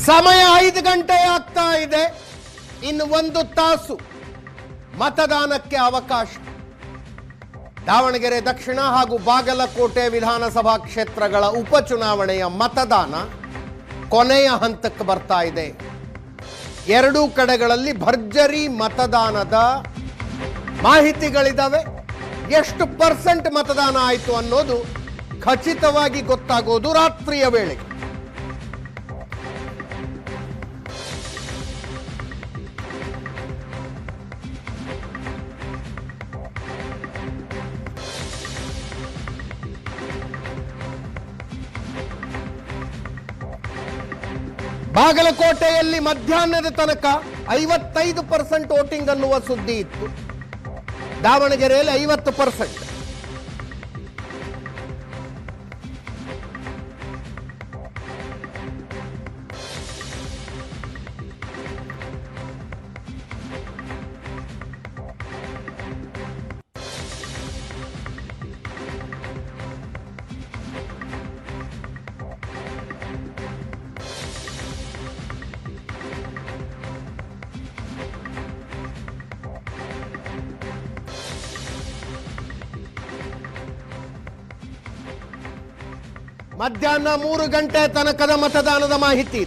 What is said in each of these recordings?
ಸಮಯ 5 ಗಂಟೆ ಆಗ್ತಾ ಇದೆ. ಇನ್ನು 1 ತಾಸು ಮತದಾನಕ್ಕೆ ಅವಕಾಶ. ದಾವಣಗೆರೆ ದಕ್ಷಿಣ ಹಾಗೂ ಬಾಗಲಕೋಟೆ ವಿಧಾನಸಭಾ ಕ್ಷೇತ್ರಗಳ ಉಪಚುನಾವಣೆಯ ಮತದಾನ ಕೊನೆಯ ಹಂತಕ್ಕೆ ಬರ್ತಾ ಇದೆ. ಎರಡೂ ಕಡೆಗಳಲ್ಲಿ ಭರ್ಜರಿ ಮತದಾನದ ಮಾಹಿತಿಗಳಿದ್ದಾವೆ. ಎಷ್ಟು ಪರ್ಸೆಂಟ್ ಮತದಾನ ಆಯಿತು ಅನ್ನೋದು ಖಚಿತವಾಗಿ ಗೊತ್ತಾಗೋದು ರಾತ್ರಿಯ ವೇಳೆಗೆ. ಬಾಗಲಕೋಟೆಯಲ್ಲಿ ಮಧ್ಯಾಹ್ನದ ತನಕ 55% ವೋಟಿಂಗ್ ಅನ್ನುವ ಸುದ್ದಿ ಇತ್ತು. ದಾವಣಗೆರೆಯಲ್ಲಿ 50%. ಮಧ್ಯಾಹ್ನ 3 ಗಂಟೆ ತನಕದ ಮತದಾನದ ಮಾಹಿತಿ.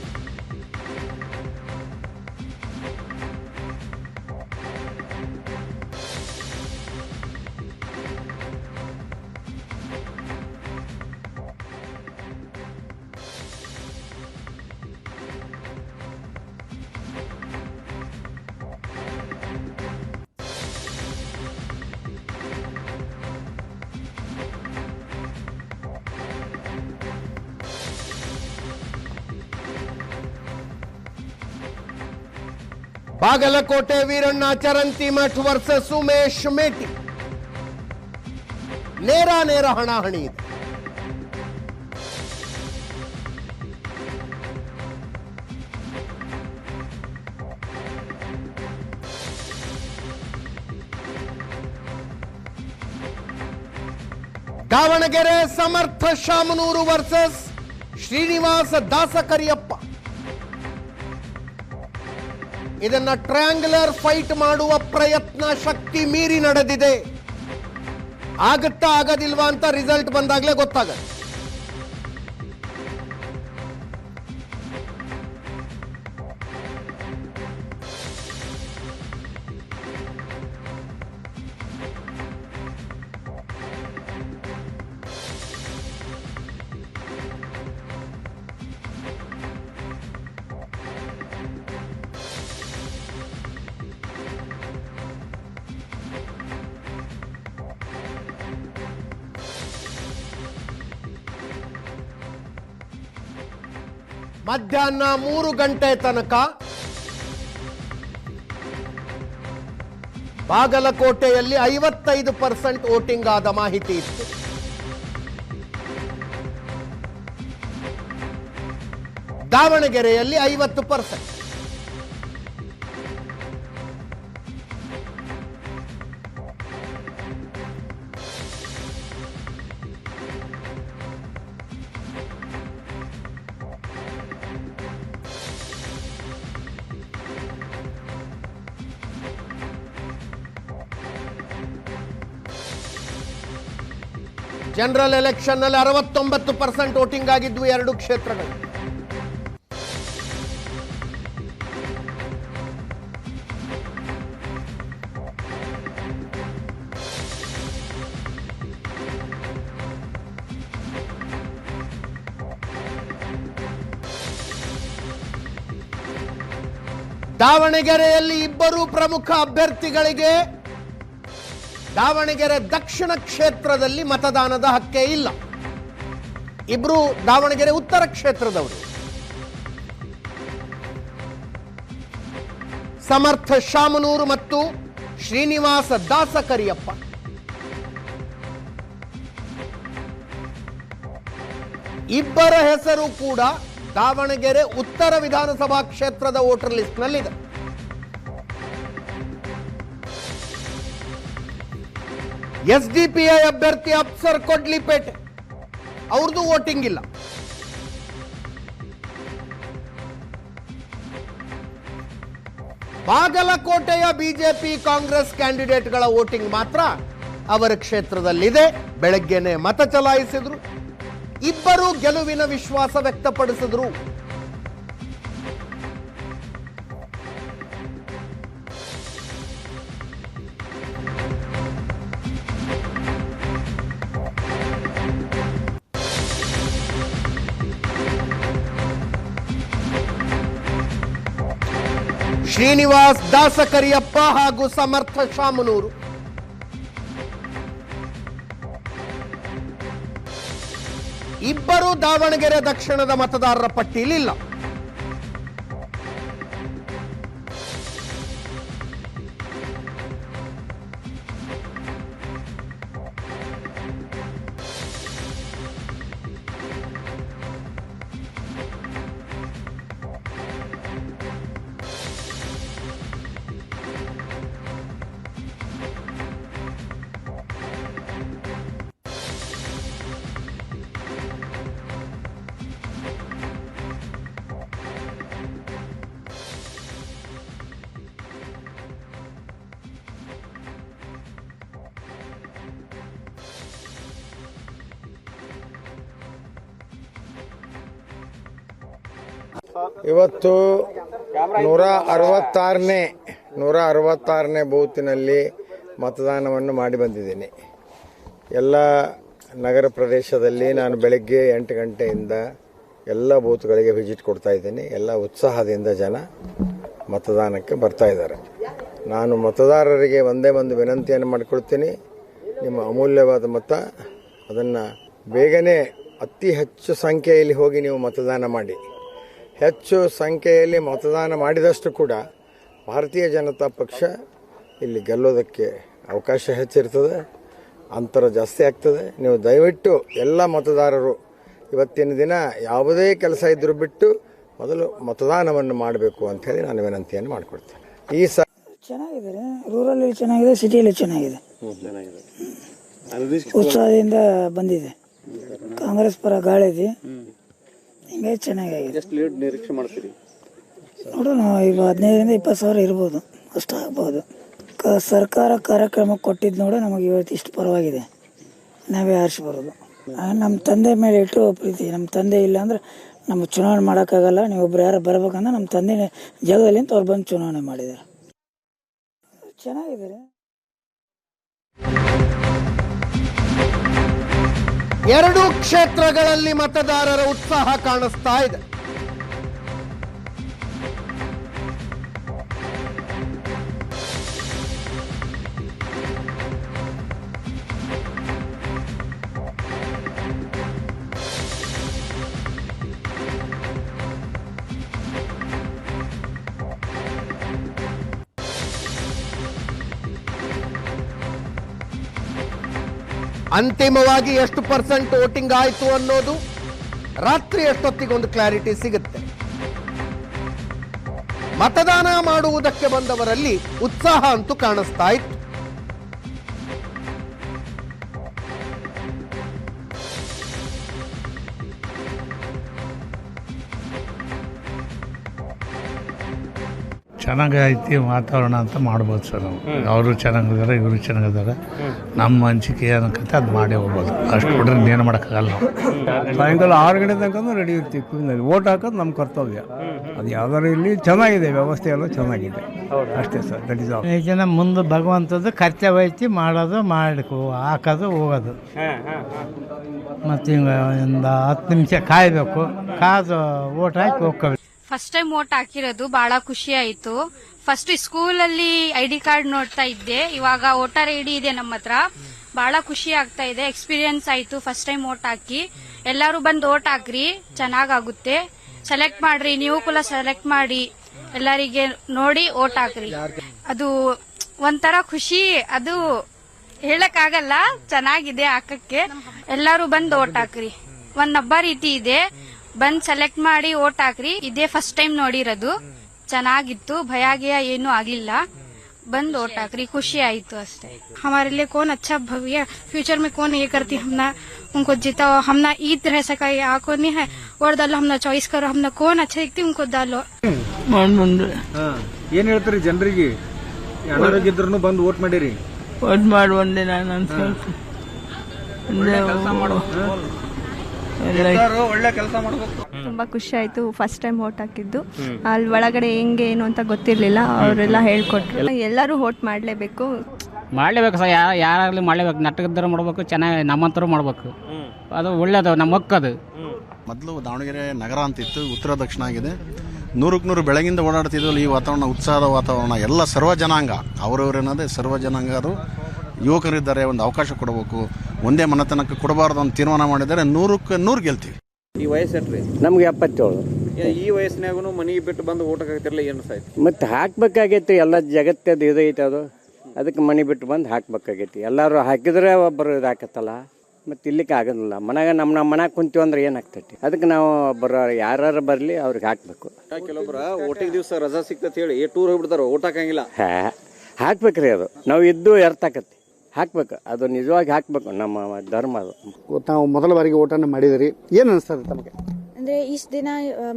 ಬಾಗಲಕೋಟೆ ವೀರಣ್ಣ ಚರಂತಿಮಠ್ ವರ್ಸಸ್ ಉಮೇಶ್ ಮೇಟಿ. ನೇರ ಹಣಾಹಣಿ ಇದೆ. ದಾವಣಗೆರೆ ಸಮರ್ಥ ಶಾಮನೂರು ವರ್ಸಸ್ ಶ್ರೀನಿವಾಸ ದಾಸಕರಿಯಪ್ಪ. ಇದನ್ನ ಟ್ರಯಾಂಗ್ಯುಲರ್ ಫೈಟ್ ಮಾಡುವ ಪ್ರಯತ್ನ ಶಕ್ತಿ ಮೀರಿ ನಡೆದಿದೆ. ಆಗುತ್ತಾ ಆಗೋದಿಲ್ವಾ ಅಂತ ರಿಸಲ್ಟ್ ಬಂದಾಗಲೇ ಗೊತ್ತಾಗುತ್ತೆ. ಮಧ್ಯಾಹ್ನ 3 ಗಂಟೆ ತನಕ ಬಾಗಲಕೋಟೆಯಲ್ಲಿ 55% ವೋಟಿಂಗ್ ಆದ ಮಾಹಿತಿ ಇತ್ತು. ದಾವಣಗೆರೆಯಲ್ಲಿ 50%. ಜನರಲ್ ಎಲೆಕ್ಷನ್ ನಲ್ಲಿ 69% ವೋಟಿಂಗ್ ಆಗಿದ್ವು ಎರಡು ಕ್ಷೇತ್ರಗಳು. ದಾವಣಗೆರೆಯಲ್ಲಿ ಇಬ್ಬರು ಪ್ರಮುಖ ಅಭ್ಯರ್ಥಿಗಳಿಗೆ ದಾವಣಗೆರೆ ದಕ್ಷಿಣ ಕ್ಷೇತ್ರದಲ್ಲಿ ಮತದಾನದ ಹಕ್ಕೇ ಇಲ್ಲ. ಇಬ್ರು ದಾವಣಗೆರೆ ಉತ್ತರ ಕ್ಷೇತ್ರದವರು. ಸಮರ್ಥ ಶಾಮನೂರು ಮತ್ತು ಶ್ರೀನಿವಾಸ ದಾಸಕರಿಯಪ್ಪ. ಇಬ್ಬರ ಹೆಸರು ಕೂಡ ದಾವಣಗೆರೆ ಉತ್ತರ ವಿಧಾನಸಭಾ ಕ್ಷೇತ್ರದ ವೋಟರ್ ಲಿಸ್ಟ್ ನಲ್ಲಿದೆ. ಎಸ್ಡಿಪಿಐ ಅಭ್ಯರ್ಥಿ ಅಫ್ಸರ್ ಕೊಡ್ಲಿಪೇಟೆ ಅವ್ರದ್ದು ವೋಟಿಂಗ್ ಇಲ್ಲ. ಬಾಗಲಕೋಟೆಯ ಬಿಜೆಪಿ ಕಾಂಗ್ರೆಸ್ ಕ್ಯಾಂಡಿಡೇಟ್ಗಳ ವೋಟಿಂಗ್ ಮಾತ್ರ ಅವರ ಕ್ಷೇತ್ರದಲ್ಲಿದೆ. ಬೆಳಗ್ಗೆನೆ ಮತ ಚಲಾಯಿಸಿದ್ರು. ಇಬ್ಬರು ಗೆಲುವಿನ ವಿಶ್ವಾಸ ವ್ಯಕ್ತಪಡಿಸಿದ್ರು. ಶ್ರೀನಿವಾಸ್ ದಾಸಕರಿಯಪ್ಪ ಹಾಗೂ ಸಮರ್ಥ ಶಾಮನೂರು. ಇಬ್ಬರು ದಾವಣಗೆರೆ ದಕ್ಷಿಣದ ಮತದಾರರ ಪಟ್ಟಿಯಲ್ಲಿಲ್ಲ. ಇವತ್ತು 166ನೇ ಬೂತಿನಲ್ಲಿ ಮತದಾನವನ್ನು ಮಾಡಿ ಬಂದಿದ್ದೀನಿ. ಎಲ್ಲ ನಗರ ಪ್ರದೇಶದಲ್ಲಿ ನಾನು ಬೆಳಗ್ಗೆ 8 ಗಂಟೆಯಿಂದ ಎಲ್ಲ ಬೂತ್ಗಳಿಗೆ ವಿಸಿಟ್ ಕೊಡ್ತಾ ಇದ್ದೀನಿ. ಎಲ್ಲ ಉತ್ಸಾಹದಿಂದ ಜನ ಮತದಾನಕ್ಕೆ ಬರ್ತಾ ಇದ್ದಾರೆ. ನಾನು ಮತದಾರರಿಗೆ ಒಂದೇ ಒಂದು ವಿನಂತಿಯನ್ನು ಮಾಡಿಕೊಡ್ತೀನಿ. ನಿಮ್ಮ ಅಮೂಲ್ಯವಾದ ಮತ ಅದನ್ನು ಬೇಗನೆ ಅತಿ ಹೆಚ್ಚು ಸಂಖ್ಯೆಯಲ್ಲಿ ಹೋಗಿ ನೀವು ಮತದಾನ ಮಾಡಿ. ಹೆಚ್ಚು ಸಂಖ್ಯೆಯಲ್ಲಿ ಮತದಾನ ಮಾಡಿದಷ್ಟು ಕೂಡ ಭಾರತೀಯ ಜನತಾ ಪಕ್ಷ ಇಲ್ಲಿ ಗೆಲ್ಲೋದಕ್ಕೆ ಅವಕಾಶ ಹೆಚ್ಚಿರ್ತದೆ, ಅಂತರ ಜಾಸ್ತಿ ಆಗ್ತದೆ. ನೀವು ದಯವಿಟ್ಟು ಎಲ್ಲ ಮತದಾರರು ಇವತ್ತಿನ ದಿನ ಯಾವುದೇ ಕೆಲಸ ಇದ್ರೂ ಬಿಟ್ಟು ಮೊದಲು ಮತದಾನವನ್ನು ಮಾಡಬೇಕು ಅಂತ ಹೇಳಿ ನಾನು ವಿನಂತಿಯನ್ನು ಮಾಡಿಕೊಡ್ತೇನೆ. ಈ ಚೆನ್ನಾಗಿದೆ, ರೂರಲ್ ಚೆನ್ನಾಗಿದೆ, ಸಿಟಿಯಲ್ಲಿ ಚೆನ್ನಾಗಿದೆ, ಉತ್ಸಾಹದಿಂದ ಬಂದಿದೆ. ಕಾಂಗ್ರೆಸ್ ಪರ ಗಾಳಿ ಇದೆ, ಹಿಂಗೆ ಚೆನ್ನಾಗಿದೆ. ಎಷ್ಟು ಲೀಡ್ ನಿರೀಕ್ಷೆ ಮಾಡ್ತೀರಿ? ನೋಡೋಣ, ಈಗ 15ರಿಂದ 20 ಸಾವಿರ ಇರ್ಬೋದು, ಅಷ್ಟು ಆಗ್ಬೋದು. ಸರ್ಕಾರ ಕಾರ್ಯಕ್ರಮ ಕೊಟ್ಟಿದ್ದು ನೋಡ ನಮಗೆ ಇವತ್ತು ಇಷ್ಟು ಪರವಾಗಿದೆ. ನಾವೇ ಆರಿಸಿ ಬರೋದು. ನಮ್ಮ ತಂದೆ ಮೇಲೆ ಇಟ್ಟು ಪ್ರೀತಿ. ನಮ್ಮ ತಂದೆ ಇಲ್ಲ ಅಂದ್ರೆ ನಮ್ಮ ಚುನಾವಣೆ ಮಾಡೋಕ್ಕಾಗಲ್ಲ. ನೀವೊಬ್ರು ಯಾರು ಬರ್ಬೇಕಂದ್ರೆ ನಮ್ಮ ತಂದೆ ಜಾಗದಲ್ಲಿ ಅಂತ ಅವ್ರು ಬಂದು ಚುನಾವಣೆ ಮಾಡಿದ್ದಾರೆ. ಚೆನ್ನಾಗಿದ್ದಾರೆ. ಎರಡು ಕ್ಷೇತ್ರಗಳಲ್ಲಿ ಮತದಾರರ ಉತ್ಸಾಹ ಕಾಣಿಸ್ತಾ ಇದೆ. ಅಂತಿಮವಾಗಿ ಎಷ್ಟು % ವೋಟಿಂಗ್ ಆಯಿತು ಅನ್ನೋದು ರಾತ್ರಿ ಎಷ್ಟೊತ್ತಿಗೆ ಒಂದು ಕ್ಲಾರಿಟಿ ಸಿಗುತ್ತೆ. ಮತದಾನ ಮಾಡುವುದಕ್ಕೆ ಬಂದವರಲ್ಲಿ ಉತ್ಸಾಹ ಅಂತೂ ಕಾಣಿಸ್ತಾ ಇತ್ತು. ಚೆನ್ನಾಗೈತಿ ವಾತಾವರಣ ಅಂತ ಮಾಡ್ಬೋದು ಸರ್. ನಾವು ಅವರು ಚೆನ್ನಾಗಿದ್ದಾರೆ, ಇವರು ಚೆನ್ನಾಗಿದ್ದಾರೆ. ನಮ್ಮ ಹಂಚಿಕೆ ಏನಕ್ಕಂತ ಅದು ಮಾಡೇ ಹೋಗ್ಬೋದು. ಅಷ್ಟು ಬಿಡ್ರೆ ಏನು ಮಾಡೋಕ್ಕಾಗಲ್ಲ. ಸಾಯಂಕಾಲ 6 ಗಂಟೆ ತನಕ ರೆಡಿ ಇರ್ತೀವಿ ಕ್ಯೂನಲ್ಲಿ. ಓಟ್ ಹಾಕೋದು ನಮ್ಮ ಕರ್ತವ್ಯ. ಅದು ಯಾವ್ದಾರು ಇಲ್ಲಿ ಚೆನ್ನಾಗಿದೆ, ವ್ಯವಸ್ಥೆ ಎಲ್ಲ ಚೆನ್ನಾಗಿದೆ, ಅಷ್ಟೇ ಸರ್. That is all. ಜನ ಮುಂದೆ ಭಗವಂತದ್ದು ಕರ್ತವ್ಯ ಐತಿ, ಮಾಡೋದು ಮಾಡಬೇಕು, ಹಾಕೋದು ಹೋಗೋದು. ಮತ್ತು ಹಿಂಗೆ ಒಂದು 10 ನಿಮಿಷ ಕಾಯಬೇಕು, ಕಾದು ಓಟ್ ಹಾಕಿ ಹೋಗ್ಕೋಬೇಕು. ಫಸ್ಟ್ ಟೈಮ್ ವೋಟ್ ಹಾಕಿರೋದು ಬಹಳ ಖುಷಿ ಆಯ್ತು. ಫಸ್ಟ್ ಸ್ಕೂಲಲ್ಲಿ ID ಕಾರ್ಡ್ ನೋಡ್ತಾ ಇದ್ದೆ, ಇವಾಗ ವೋಟರ್ ID ಇದೆ ನಮ್ಮ ಹತ್ರ. ಬಹಳ ಖುಷಿ ಆಗ್ತಾ ಇದೆ, ಎಕ್ಸ್ಪೀರಿಯನ್ಸ್ ಆಯ್ತು. ಫಸ್ಟ್ ಟೈಮ್ ವೋಟ್ ಹಾಕಿ ಎಲ್ಲರೂ ಬಂದು ವೋಟ್ ಹಾಕ್ರಿ, ಚೆನ್ನಾಗುತ್ತೆ. ಸೆಲೆಕ್ಟ್ ಮಾಡ್ರಿ, ನೀವು ಕೂಡ ಸೆಲೆಕ್ಟ್ ಮಾಡಿ, ಎಲ್ಲರಿಗೆ ನೋಡಿ ವೋಟ್ ಹಾಕ್ರಿ. ಅದು ಒಂಥರ ಖುಷಿ, ಅದು ಹೇಳಕ್ಕಾಗಲ್ಲ. ಚೆನ್ನಾಗಿದೆ ಹಾಕಕ್ಕೆ. ಎಲ್ಲರೂ ಬಂದು ವೋಟ್ ಹಾಕ್ರಿ. ಒಂದ್ ಹಬ್ಬ ರೀತಿ ಇದೆ, ಬಂದ್ ಸೆಲೆಕ್ಟ್ ಮಾಡಿ ವೋಟ್ ಹಾಕ್ರಿ. ಇದೇ ಫಸ್ಟ್ ಟೈಮ್ ನೋಡಿರೋದು, ಚೆನ್ನಾಗಿತ್ತು. ಭಯ ಗಿಯ ಏನೂ ಆಗಿಲ್ಲ. ಬಂದು वोट हाकरी खुशी आई तो अस्ते हमारे लिए कौन अच्छा भविष्य फ्यूचर में कौन ये करती हमना उनको जीता हमना ईद रह सका या को नहीं है और डालो हमना चॉइस करो हमना कौन अच्छा दिखती उनको डालो ಏನ್ ಹೇಳ್ತೀರಿ ಜನರಿಗೆ ಅನಾರೋಗ್ಯ ಇದ್ರೂ ಬಂದು ವೋಟ್ ಮಾಡಿರಿ ವೋಟ್ ಮಾಡಿ ಬಂದೆ ನಾನು ಒಳ್ಳೆ ಕೆಲಸ ಮಾಡ್ಬೇಕು ತುಂಬಾ ಖುಷಿ ಆಯ್ತು ಫಸ್ಟ್ ಟೈಮ್ ವೋಟ್ ಹಾಕಿದ್ದು ಅಲ್ಲಿ ಒಳಗಡೆ ಹೆಂಗೆ ಏನು ಅಂತ ಗೊತ್ತಿರಲಿಲ್ಲ ಅವರೆಲ್ಲ ಹೇಳ್ಕೊಟ್ರು ಎಲ್ಲರೂ ವೋಟ್ ಮಾಡಲೇಬೇಕು ಸರ್ ಯಾರಾಗಲಿ ಮಾಡಲೇಬೇಕು ನಟ್ಟಗಿದ್ದರು ಮಾಡ್ಬೇಕು ಚೆನ್ನಾಗಿ ನಮ್ಮಂತರೂ ಮಾಡ್ಬೇಕು ಅದು ಒಳ್ಳೇದು ನಮ್ಮ ಹಕ್ಕದು ಮೊದಲು ದಾವಣಗೆರೆ ನಗರ ಅಂತಿತ್ತು ಉತ್ತರ ದಕ್ಷಿಣ ಆಗಿದೆ 100ಕ್ಕೆ 100 ಬೆಳಗಿಂದ ಓಡಾಡ್ತಿದ್ವಲ್ಲ ಈ ವಾತಾವರಣ ಉತ್ಸಾಹದ ವಾತಾವರಣ ಎಲ್ಲ ಸರ್ವ ಜನಾಂಗ ಅವರವರೇನದೇ ಸರ್ವ ಜನಾಂಗರು ಯುವಕರಿದ್ದಾರೆ ಒಂದು ಅವಕಾಶ ಕೊಡಬೇಕು ಒಂದೇ ಮನೆತನಕ್ಕೆ ಕೊಡಬಾರ್ದು ಅಂತ ತೀರ್ಮಾನ ಮಾಡಿದರೆ 100ಕ್ಕೆ 100 ಗೆಲ್ತೀವಿ. ಈ ವಯಸ್ಸೆಟ್ರಿ ನಮ್ಗೆ 77. ಈ ವಯಸ್ಸಿನಾಗೂ ಮನೆಗೆ ಬಿಟ್ಟು ಬಂದು ಓಟ್ ಹಾಕ್ತಿರಲ್ಲ ಏನು ಸಾಯ್ತು ಮತ್ತು ಹಾಕ್ಬೇಕಾಗೈತಿ ಎಲ್ಲ ಜಗತ್ತದು ಇದೈತೆ ಅದು ಅದಕ್ಕೆ ಮನೆ ಬಿಟ್ಟು ಬಂದು ಹಾಕ್ಬೇಕಾಗೈತಿ ಎಲ್ಲರೂ ಹಾಕಿದ್ರೆ ಒಬ್ಬರು ಇದಾಕತ್ತಲ್ಲ ಮತ್ತು ಇಲ್ಲಿಕ್ಕೆ ಆಗೋದಿಲ್ಲ ಮನೆಗೆ ನಮ್ಮ ಮನೆಗೆ ಕುಂತೀವಿ ಅಂದ್ರೆ ಏನಾಗ್ತೈತಿ ಅದಕ್ಕೆ ನಾವು ಯಾರು ಬರಲಿ ಅವ್ರಿಗೆ ಹಾಕಬೇಕು. ಕೆಲವೊಬ್ರ ಓಟಿಗೆ ದಿವಸ ರಜಾ ಸಿಕ್ತತ್ ಹೇಳಿ ಟೂರ್ ಹೋಗ್ಬಿಡ್ತಾರ ಓಟ್ ಹಾಕಂಗಿಲ್ಲ. ಹಾಕ್ಬೇಕ್ರಿ ಅದು ನಾವು ಇದ್ದು ಎರ್ತಾಕತ್ತಿ ಹಾಕ್ಬೇಕು ಅದು ನಿಜವಾಗಿ ಹಾಕ್ಬೇಕು ನಮ್ಮ ಧರ್ಮ ಅದು. ತಾವು ಮೊದಲ ಬಾರಿಗೆ ಓಟನ್ನು ಮಾಡಿದಿರಿ ಏನು ಅನಿಸ್ತದೆ ತಮಗೆ? ಅಂದರೆ ಇಷ್ಟು ದಿನ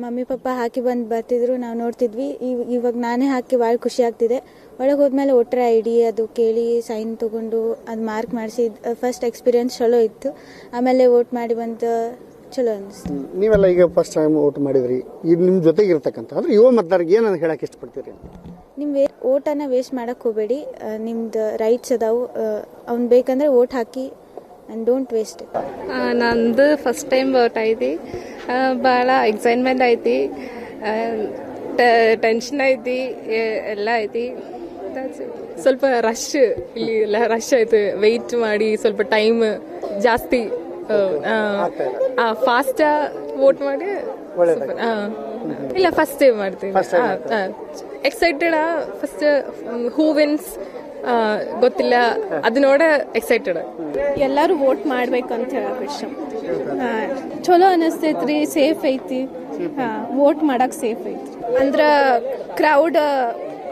ಮಮ್ಮಿ ಪಪ್ಪ ಹಾಕಿ ಬರ್ತಿದ್ರು ನಾವು ನೋಡ್ತಿದ್ವಿ. ಇವಾಗ ನಾನೇ ಹಾಕಿ ಭಾಳ ಖುಷಿ ಆಗ್ತಿದೆ. ಒಳಗೆ ಹೋದ್ಮೇಲೆ ವೋಟರ್ ID ಅದು ಕೇಳಿ ಸೈನ್ ತೊಗೊಂಡು ಅದು ಮಾರ್ಕ್ ಮಾಡಿಸಿ ಫಸ್ಟ್ ಎಕ್ಸ್ಪೀರಿಯನ್ಸ್ ಚಲೋ ಇತ್ತು. ಆಮೇಲೆ ವೋಟ್ ಮಾಡಿ ಬಂದು ಚಲೋ ಅನಿಸ್ತು. ನೀವೆಲ್ಲ ಈಗ ಫಸ್ಟ್ ಟೈಮ್ ವೋಟ್ ಮಾಡಿದ್ರಿ, ಈಗ ನಿಮ್ಮ ಜೊತೆಗೆ ಇರ್ತಕ್ಕಂಥ ಅಂದ್ರೆ ಯುವ ಮತದಾರರಿಗೆ ಏನು ಹೇಳಕ್ಕೆ ಇಷ್ಟಪಡ್ತೀರಿ? ನಿಮ್ಮ ವೋಟನ್ನು ವೇಸ್ಟ್ ಮಾಡೋಕ್ಕೆ ಹೋಗಬೇಡಿ. ನಿಮ್ದು ರೈಟ್ಸ್ ಅದಾವು, ಅವ್ನು ಬೇಕಂದ್ರೆ vote hockey and don't waste it. ನಂದು ಫಸ್ಟ್ ಟೈಮ್ ವೋಟ್ ಐತಿ, ಭಾಳ ಎಕ್ಸೈಟ್ಮೆಂಟ್ ಐತಿ, ಟೆನ್ಷನ್ ಐತಿ, ಎಲ್ಲ ಐತಿ. ಸ್ವಲ್ಪ ರಶ್ ಇಲ್ಲಿ ಎಲ್ಲ ರಶ್ ಆಯ್ತು, ವೆಯ್ಟ್ ಮಾಡಿ ಸ್ವಲ್ಪ ಟೈಮ್ ಜಾಸ್ತಿ ಫಾಸ್ಟ್ ವೋಟ್ ಮಾಡಿ ಇಲ್ಲ ಫಸ್ಟ್ ಟೈಮ್ ಮಾಡ್ತೀವಿ. ಎಕ್ಸೈಟೆಡ್ ಫಸ್ಟ್ ಹೂ ವಿನ್ಸ್ ಗೊತ್ತಿಲ್ಲ ಅದು ನೋಡ ಎಕ್ಸೈಟೆಡ್. ಎಲ್ಲರೂ ವೋಟ್ ಮಾಡ್ಬೇಕಂತ ಹೇಳಕ್ ಇಷ್ಟ. ಚಲೋ ಅನಿಸ್ತೈತ್ರಿ, ಸೇಫ್ ಐತಿ, ವೋಟ್ ಮಾಡಕ್ ಸೇಫ್ ಐತಿ. ಅಂದ್ರ ಕ್ರೌಡ್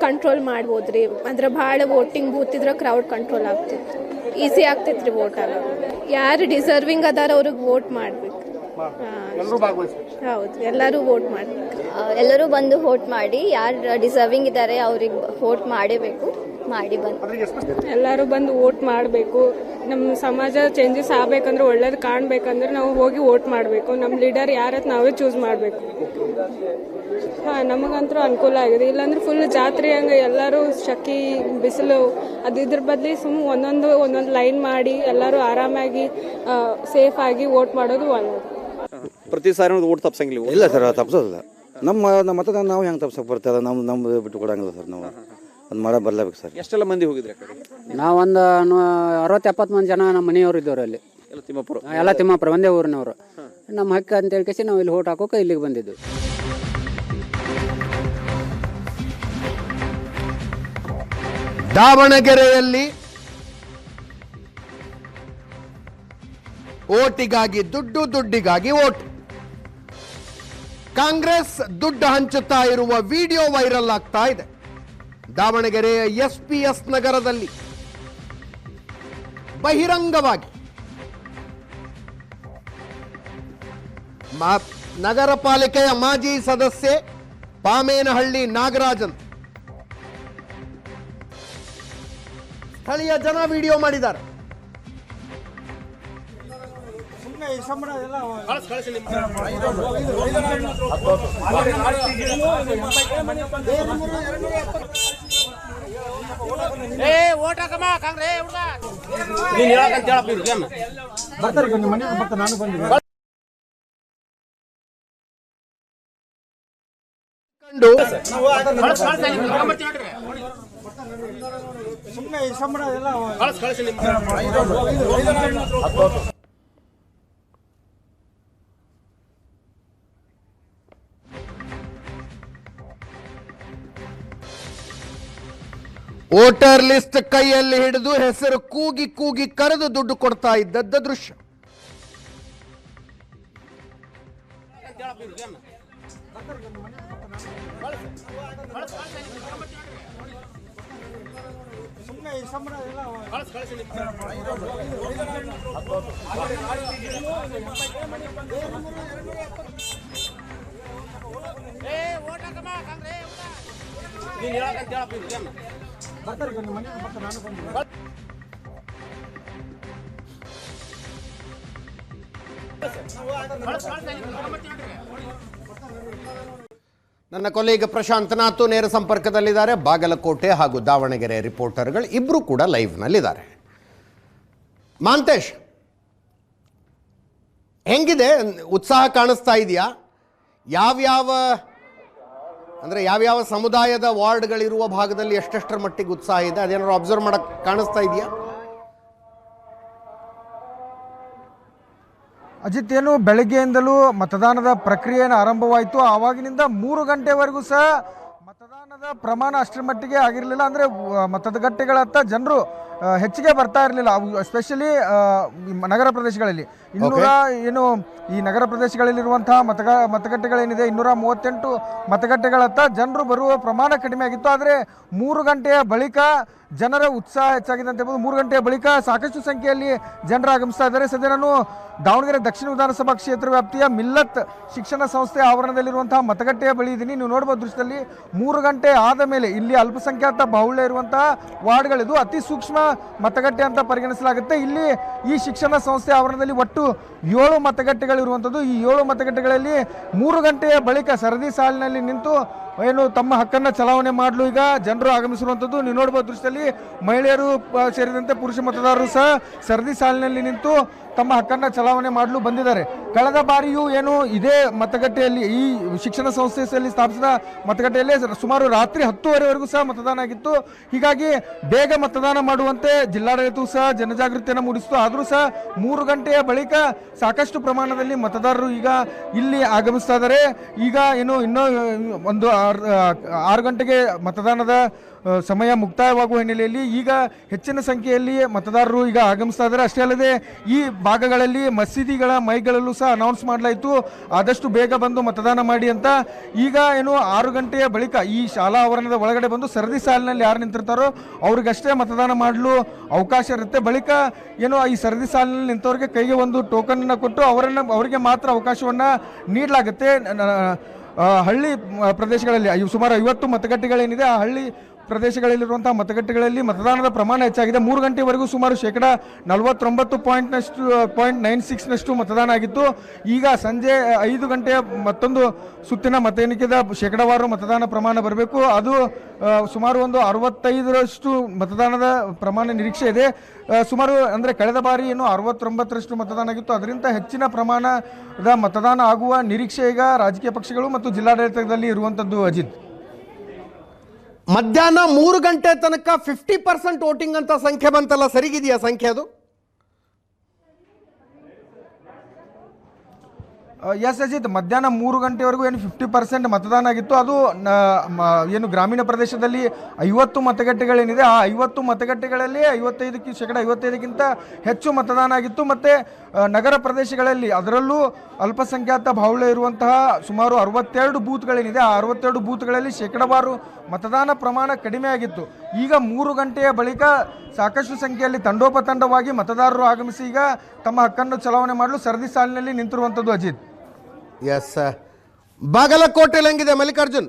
ಕಂಟ್ರೋಲ್ ಮಾಡ್ಬೋದ್ರಿ. ಅಂದ್ರೆ ಭಾಳ ವೋಟಿಂಗ್ ಬೂತ್ ಇದ್ರ ಕ್ರೌಡ್ ಕಂಟ್ರೋಲ್ ಆಗ್ತೈತಿ, ಈಸಿ ಆಗ್ತೈತ್ರಿ ವೋಟ್ ಆಗೋದು. ಯಾರು ಡಿಸರ್ವಿಂಗ್ ಅದಾರ ಅವ್ರಿಗೆ ವೋಟ್ ಮಾಡ್ಬೇಕು. ಹೌದು, ಎಲ್ಲರೂ ವೋಟ್ ಮಾಡ್ಬೇಕು. ಎಲ್ಲರೂ ಬಂದು ವೋಟ್ ಮಾಡಿ, ಯಾರು ಡಿಸರ್ವಿಂಗ್ ಇದ್ದಾರೆ ಅವ್ರಿಗೆ ವೋಟ್ ಮಾಡೇಬೇಕು, ಮಾಡಿ ಬಂದು ಎಲ್ಲರೂ ಬಂದು ವೋಟ್ ಮಾಡಬೇಕು. ನಮ್ಮ ಸಮಾಜ ಚೇಂಜಸ್ ಆಗ್ಬೇಕಂದ್ರೆ ಒಳ್ಳೇದು ಕಾಣ್ಬೇಕಂದ್ರೆ ನಾವು ಹೋಗಿ ವೋಟ್ ಮಾಡಬೇಕು. ನಮ್ಮ ಲೀಡರ್ ಯಾರತ್ ನಾವೇ ಚೂಸ್ ಮಾಡಬೇಕು. ನಮಗಂತೂ ಅನುಕೂಲ ಆಗಿದೆ. ಇಲ್ಲಾಂದ್ರೆ ಫುಲ್ ಜಾತ್ರೆ ಹಂಗೆ ಎಲ್ಲರೂ ಶಕಿ ಬಿಸಿಲು ಅದಿದ್ರ ಬದಲಿ ಒಂದೊಂದು ಲೈನ್ ಮಾಡಿ ಎಲ್ಲರೂ ಆರಾಮಾಗಿ ಸೇಫ್ ಆಗಿ ವೋಟ್ ಮಾಡೋದು ಒಳ್ಳೆಯದು. ಪ್ರತಿ ಸಾರಿ ವೋಟ್ ತಪ್ಸಂಗಿಲ್ಲ? ಇಲ್ಲ ಸರ್, ತಪ್ಸೋದಿಲ್ಲ. ನಮ್ಮ ಮತದಾನ ನಾವು ಹೆಂಗೆ ತಪ್ಸಕ್ಕೆ ಬರ್ತದೆ? ನಮ್ದು ಬಿಟ್ಟು ಕೊಡಂಗಿಲ್ಲ ಸರ್. ನಾವು ಅದು ಮಾಡೋ ಬರಲೇಬೇಕು ಸರ್. ಎಷ್ಟೆಲ್ಲ ಮಂದಿ ಹೋಗಿದ್ರಿ? ನಾವೊಂದು 60-70 ಮಂದಿ ಜನ ನಮ್ಮ ಮನೆಯವರು ಇದ್ದವ್ರು ಅಲ್ಲಿ. ಎಲ್ಲ ತಿಮ್ಮಾಪುರ ಒಂದೇ ಊರಿನವರು. ನಮ್ಮ ಹಕ್ಕ ಅಂತ ಹೇಳ್ಕೇಸಿ ನಾವು ಇಲ್ಲಿ ವೋಟ್ ಹಾಕೋಕೆ ಇಲ್ಲಿಗೆ ಬಂದಿದ್ದು. ದಾವಣಗೆರೆಯಲ್ಲಿ ಓಟಿಗಾಗಿ ದುಡ್ಡಿಗಾಗಿ ಓಟ್. ಕಾಂಗ್ರೆಸ್ ದುಡ್ಡು ಹಂಚುತ್ತಾ ಇರುವ ವಿಡಿಯೋ ವೈರಲ್ ಆಗ್ತಾ ಇದೆ. ದಾವಣಗೆರೆಯ SPS ನಗರದಲ್ಲಿ ಬಹಿರಂಗವಾಗಿ ನಗರ ಪಾಲಿಕೆಯ ಮಾಜಿ ಸದಸ್ಯೆ ಪಾಮೇನಹಳ್ಳಿ ನಾಗರಾಜನ್ ಸ್ಥಳೀಯ ಜನ ವಿಡಿಯೋ ಮಾಡಿದ್ದಾರೆ. ವೋಟರ್ ಲಿಸ್ಟ್ ಕೈಯಲ್ಲಿ ಹಿಡಿದು ಹೆಸರು ಕೂಗಿ ಕರೆದು ದುಡ್ಡು ಕೊಡ್ತಾ ಇದ್ದದ್ದ ದೃಶ್ಯ. ನನ್ನ ಕೊಲೀಗ್ ಪ್ರಶಾಂತ್ ನಾಥು ನೇರ ಸಂಪರ್ಕದಲ್ಲಿದ್ದಾರೆ. ಬಾಗಲಕೋಟೆ ಹಾಗೂ ದಾವಣಗೆರೆ ರಿಪೋರ್ಟರ್ಗಳು ಇಬ್ಬರು ಕೂಡ ಲೈವ್ನಲ್ಲಿದ್ದಾರೆ. ಮಾಂತೇಶ್, ಹೆಂಗಿದೆ ಉತ್ಸಾಹ ಕಾಣಿಸ್ತಾ ಇದೆಯಾ? ಯಾವ್ಯಾವ ಸಮುದಾಯದ ವಾರ್ಡ್ಗಳಿರುವ ಭಾಗದಲ್ಲಿ ಎಷ್ಟೆಷ್ಟರ ಮಟ್ಟಿಗೆ ಉತ್ಸಾಹ ಇದೆ ಅದೇನಾದ್ರು ಅಬ್ಸರ್ವ್ ಮಾಡಕ್ಕೆ ಕಾಣಿಸ್ತಾ ಇದೆಯಾ? ಅಜಿತ್, ಏನು ಬೆಳಗ್ಗೆಯಿಂದಲೂ ಮತದಾನದ ಪ್ರಕ್ರಿಯೆ ಆರಂಭವಾಯಿತು. ಆವಾಗಿನಿಂದ 3 ಗಂಟೆವರೆಗೂ ಸಹ ಮತದಾನದ ಪ್ರಮಾಣ ಅಷ್ಟರ ಮಟ್ಟಿಗೆ ಆಗಿರಲಿಲ್ಲ. ಅಂದರೆ ಮತಗಟ್ಟೆಗಳತ್ತ ಜನರು ಹೆಚ್ಚಿಗೆ ಬರ್ತಾ ಇರಲಿಲ್ಲ. ಎಸ್ಪೆಷಲಿ ನಗರ ಪ್ರದೇಶಗಳಲ್ಲಿ 200 ಈ ನಗರ ಪ್ರದೇಶಗಳಲ್ಲಿರುವಂತಹ ಮತಗಟ್ಟೆಗಳೇನಿದೆ 238 ಮತಗಟ್ಟೆಗಳತ್ತ ಜನರು ಬರುವ ಪ್ರಮಾಣ ಕಡಿಮೆ ಆಗಿತ್ತು. ಆದರೆ 3 ಗಂಟೆಯ ಬಳಿಕ ಜನರ ಉತ್ಸಾಹ ಹೆಚ್ಚಾಗಿದೆ ಅಂತ ಹೇಳ್ಬೋದು. 3 ಗಂಟೆಯ ಬಳಿಕ ಸಾಕಷ್ಟು ಸಂಖ್ಯೆಯಲ್ಲಿ ಜನರು ಆಗಮಿಸ್ತಾ ಇದ್ದಾರೆ. ಸದ್ಯ ನಾನು ದಾವಣಗೆರೆ ದಕ್ಷಿಣ ವಿಧಾನಸಭಾ ಕ್ಷೇತ್ರ ವ್ಯಾಪ್ತಿಯ ಮಿಲ್ಲತ್ ಶಿಕ್ಷಣ ಸಂಸ್ಥೆ ಆವರಣದಲ್ಲಿರುವಂತಹ ಮತಗಟ್ಟೆಯ ಬಳಿ ಇದ್ದೀನಿ. ನೀವು ನೋಡಬಹುದು ದೃಶ್ಯದಲ್ಲಿ 3 ಗಂಟೆ ಆದ ಮೇಲೆ ಇಲ್ಲಿ ಅಲ್ಪಸಂಖ್ಯಾತ ಬಾಹುಳ್ಯ ಇರುವಂತಹ ವಾರ್ಡ್ಗಳಿದು ಅತಿ ಸೂಕ್ಷ್ಮ ಮತಗಟ್ಟೆ ಅಂತ ಪರಿಗಣಿಸಲಾಗುತ್ತೆ. ಇಲ್ಲಿ ಈ ಶಿಕ್ಷಣ ಸಂಸ್ಥೆ ಆವರಣದಲ್ಲಿ ಒಟ್ಟು 7 ಮತಗಟ್ಟೆಗಳಿರುವಂಥದ್ದು. ಈ 7 ಮತಗಟ್ಟೆಗಳಲ್ಲಿ 3 ಗಂಟೆಯ ಬಳಿಕ ಸರದಿ ಸಾಲಿನಲ್ಲಿ ನಿಂತು ತಮ್ಮ ಹಕ್ಕನ್ನು ಚಲಾವಣೆ ಮಾಡಲು ಈಗ ಜನರು ಆಗಮಿಸಿರುವಂಥದ್ದು. ನೀವು ನೋಡಬಹುದು ದೃಶ್ಯದಲ್ಲಿ ಮಹಿಳೆಯರು ಸೇರಿದಂತೆ ಪುರುಷ ಮತದಾರರು ಸಹ ಸರದಿ ಸಾಲಿನಲ್ಲಿ ನಿಂತು ತಮ್ಮ ಹಕ್ಕನ್ನು ಚಲಾವಣೆ ಮಾಡಲು ಬಂದಿದ್ದಾರೆ. ಕಳೆದ ಬಾರಿಯೂ ಇದೇ ಮತಗಟ್ಟೆಯಲ್ಲಿ ಈ ಶಿಕ್ಷಣ ಸಂಸ್ಥೆಯಲ್ಲಿ ಸ್ಥಾಪಿಸಿದ ಮತಗಟ್ಟೆಯಲ್ಲಿ ಸುಮಾರು ರಾತ್ರಿ 10:30ವರೆಗೂ ಸಹ ಮತದಾನ ಆಗಿತ್ತು. ಹೀಗಾಗಿ ಬೇಗ ಮತದಾನ ಮಾಡುವಂತೆ ಜಿಲ್ಲಾಡಳಿತವೂ ಸಹ ಜನಜಾಗೃತಿಯನ್ನು ಮೂಡಿಸಿತು. ಆದರೂ ಸಹ 3 ಗಂಟೆಯ ಬಳಿಕ ಸಾಕಷ್ಟು ಪ್ರಮಾಣದಲ್ಲಿ ಮತದಾರರು ಈಗ ಇಲ್ಲಿ ಆಗಮಿಸ್ತಾ ಇದ್ದಾರೆ. ಈಗ ಇನ್ನೂ ಒಂದು 6 ಗಂಟೆಗೆ ಮತದಾನದ ಸಮಯ ಮುಕ್ತಾಯವಾಗುವ ಹಿನ್ನೆಲೆಯಲ್ಲಿ ಈಗ ಹೆಚ್ಚಿನ ಸಂಖ್ಯೆಯಲ್ಲಿ ಮತದಾರರು ಈಗ ಆಗಮಿಸ್ತಾ ಇದ್ದಾರೆ. ಅಷ್ಟೇ ಅಲ್ಲದೆ ಈ ಭಾಗಗಳಲ್ಲಿ ಮಸೀದಿಗಳ ಮೈಕ್ಗಳಲ್ಲೂ ಸಹ ಅನೌನ್ಸ್ ಮಾಡಲಾಯಿತು, ಆದಷ್ಟು ಬೇಗ ಬಂದು ಮತದಾನ ಮಾಡಿ ಅಂತ. ಈಗ 6 ಗಂಟೆಯ ಬಳಿಕ ಈ ಶಾಲಾ ಆವರಣದ ಒಳಗಡೆ ಬಂದು ಸರದಿ ಸಾಲಿನಲ್ಲಿ ಯಾರು ನಿಂತಿರ್ತಾರೋ ಅವ್ರಿಗಷ್ಟೇ ಮತದಾನ ಮಾಡಲು ಅವಕಾಶ ಇರುತ್ತೆ. ಬಳಿಕ ಈ ಸರದಿ ಸಾಲಿನಲ್ಲಿ ನಿಂತವರಿಗೆ ಕೈಗೆ ಒಂದು ಟೋಕನ್ ಕೊಟ್ಟು ಅವರಿಗೆ ಮಾತ್ರ ಅವಕಾಶವನ್ನು ನೀಡಲಾಗುತ್ತೆ. ಹಳ್ಳಿ ಪ್ರದೇಶಗಳಲ್ಲಿ ಸುಮಾರು 50 ಮತಗಟ್ಟೆಗಳೇನಿದೆ ಆ ಹಳ್ಳಿ ಪ್ರದೇಶಗಳಲ್ಲಿರುವಂತಹ ಮತಗಟ್ಟೆಗಳಲ್ಲಿ ಮತದಾನದ ಪ್ರಮಾಣ ಹೆಚ್ಚಾಗಿದೆ. 3 ಗಂಟೆವರೆಗೂ ಸುಮಾರು 49.96% ಮತದಾನ ಆಗಿತ್ತು. ಈಗ ಸಂಜೆ 5 ಗಂಟೆಯ ಮತ್ತೊಂದು ಸುತ್ತಿನ ಮತ ಎಣಿಕೆದ ಶೇಕಡಾವಾರು ಮತದಾನ ಪ್ರಮಾಣ ಬರಬೇಕು. ಅದು ಸುಮಾರು ಒಂದು 65% ಮತದಾನದ ಪ್ರಮಾಣ ನಿರೀಕ್ಷೆ ಇದೆ. ಸುಮಾರು ಅಂದರೆ ಕಳೆದ ಬಾರಿ 69% ಮತದಾನ ಆಗಿತ್ತು. ಅದರಿಂದ ಹೆಚ್ಚಿನ ಪ್ರಮಾಣದ ಮತದಾನ ಆಗುವ ನಿರೀಕ್ಷೆ ಈಗ ರಾಜಕೀಯ ಪಕ್ಷಗಳು ಮತ್ತು ಜಿಲ್ಲಾಡಳಿತದಲ್ಲಿ ಇರುವಂಥದ್ದು. ಅಜಿತ್, ಮಧ್ಯಾಹ್ನ 3 ಗಂಟೆ ತನಕ 50% ವೋಟಿಂಗ್ ಅಂತ ಸಂಖ್ಯೆ ಬಂತಲ್ಲ, ಸರಿಗಿದೆಯಾ ಸಂಖ್ಯೆ ಅದು? ಎಸ್ ಅಜಿತ್, ಮಧ್ಯಾಹ್ನ 3 ಗಂಟೆವರೆಗೂ 50% ಮತದಾನ ಆಗಿತ್ತು. ಅದು ಗ್ರಾಮೀಣ ಪ್ರದೇಶದಲ್ಲಿ 50 ಮತಗಟ್ಟೆಗಳೇನಿದೆ ಆ 50 ಮತಗಟ್ಟೆಗಳಲ್ಲಿ 55% ಹೆಚ್ಚು ಮತದಾನ ಆಗಿತ್ತು. ಮತ್ತು ನಗರ ಪ್ರದೇಶಗಳಲ್ಲಿ ಅದರಲ್ಲೂ ಅಲ್ಪಸಂಖ್ಯಾತ ಬಾಹುಳ್ಯ ಇರುವಂತಹ ಸುಮಾರು 62 ಬೂತ್ಗಳೇನಿದೆ ಆ 62 ಬೂತ್ಗಳಲ್ಲಿ ಶೇಕಡಾವಾರು ಮತದಾನ ಪ್ರಮಾಣ ಕಡಿಮೆ ಆಗಿತ್ತು. ಈಗ 3 ಗಂಟೆಯ ಬಳಿಕ ಸಾಕಷ್ಟು ಸಂಖ್ಯೆಯಲ್ಲಿ ತಂಡೋಪತಂಡವಾಗಿ ಮತದಾರರು ಆಗಮಿಸಿ ಈಗ ತಮ್ಮ ಹಕ್ಕನ್ನು ಚಲಾವಣೆ ಮಾಡಲು ಸರದಿ ಸಾಲಿನಲ್ಲಿ ನಿಂತಿರುವಂಥದ್ದು. ಅಜಿತ್, ಎಸ್, ಬಾಗಲಕೋಟೆಯಲ್ಲಿ ಹೆಂಗಿದೆ ಮಲ್ಲಿಕಾರ್ಜುನ್?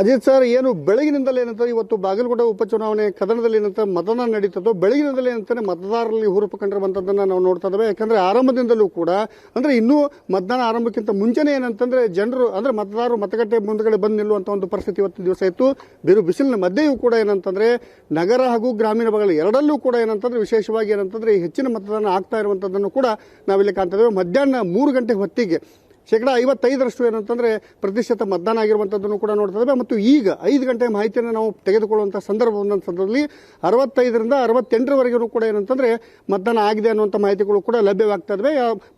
ಅಜಿತ್ ಸರ್, ಬೆಳಗಿನಿಂದಲೇ ಏನಂತಾರೆ ಇವತ್ತು ಬಾಗಲಕೋಟೆ ಉಪಚುನಾವಣೆ ಕದನದಲ್ಲಿ ಏನಂತ ಮತದಾನ ನಡೀತದೋ ಬೆಳಗಿನಿಂದಲೇ ಏನಂತಾನೆ ಮತದಾರರಲ್ಲಿ ಹುರುಪು ಕಂಡಿರುವಂತದ್ದನ್ನ ನಾವು ನೋಡ್ತಾ ಇದ್ದೇವೆ. ಯಾಕಂದ್ರೆ ಆರಂಭದಿಂದಲೂ ಕೂಡ ಅಂದ್ರೆ ಇನ್ನೂ ಮತದಾನ ಆರಂಭಕ್ಕಿಂತ ಮುಂಚೆನೆ ಏನಂತಂದ್ರೆ ಜನರು ಅಂದ್ರೆ ಮತದಾರರು ಮತಗಟ್ಟೆ ಮುಂದಗಡೆ ಬಂದು ನಿಲ್ಲುವಂತ ಒಂದು ಪರಿಸ್ಥಿತಿ ಇವತ್ತು ದಿವಸ ಇತ್ತು. ಬಿಸಿಲಿನ ಮಧ್ಯೆಯೂ ಕೂಡ ಏನಂತಂದ್ರೆ ನಗರ ಹಾಗೂ ಗ್ರಾಮೀಣ ಭಾಗಗಳು ಎರಡಲ್ಲೂ ಕೂಡ ಏನಂತಂದ್ರೆ ವಿಶೇಷವಾಗಿ ಏನಂತಂದ್ರೆ ಹೆಚ್ಚಿನ ಮತದಾನ ಆಗ್ತಾ ಇರುವಂತದ್ದನ್ನು ಕೂಡ ನಾವಿಲ್ಲಿ ಕಾಣ್ತಾ ಇದ್ದೇವೆ. ಮಧ್ಯಾಹ್ನ 3 ಗಂಟೆ ಹೊತ್ತಿಗೆ 55% ಏನಂತಂದ್ರೆ ಪ್ರತಿಶತ ಮತದಾನ ಆಗಿರುವಂತದ್ದನ್ನು ಕೂಡ ನೋಡ್ತಾ ಇದ್ದೇವೆ. ಮತ್ತು ಈಗ 5 ಗಂಟೆ ಮಾಹಿತಿಯನ್ನು ನಾವು ತೆಗೆದುಕೊಳ್ಳುವಂತಹ ಸಂದರ್ಭದಲ್ಲಿ 65ರಿಂದ 68ರವರೆಗೂ ಕೂಡ ಏನಂತಂದ್ರೆ ಮತದಾನ ಆಗಿದೆ ಅನ್ನುವಂಥ ಮಾಹಿತಿಗಳು ಕೂಡ ಲಭ್ಯವಾಗ್ತಾ ಇದ್ದಾವೆ.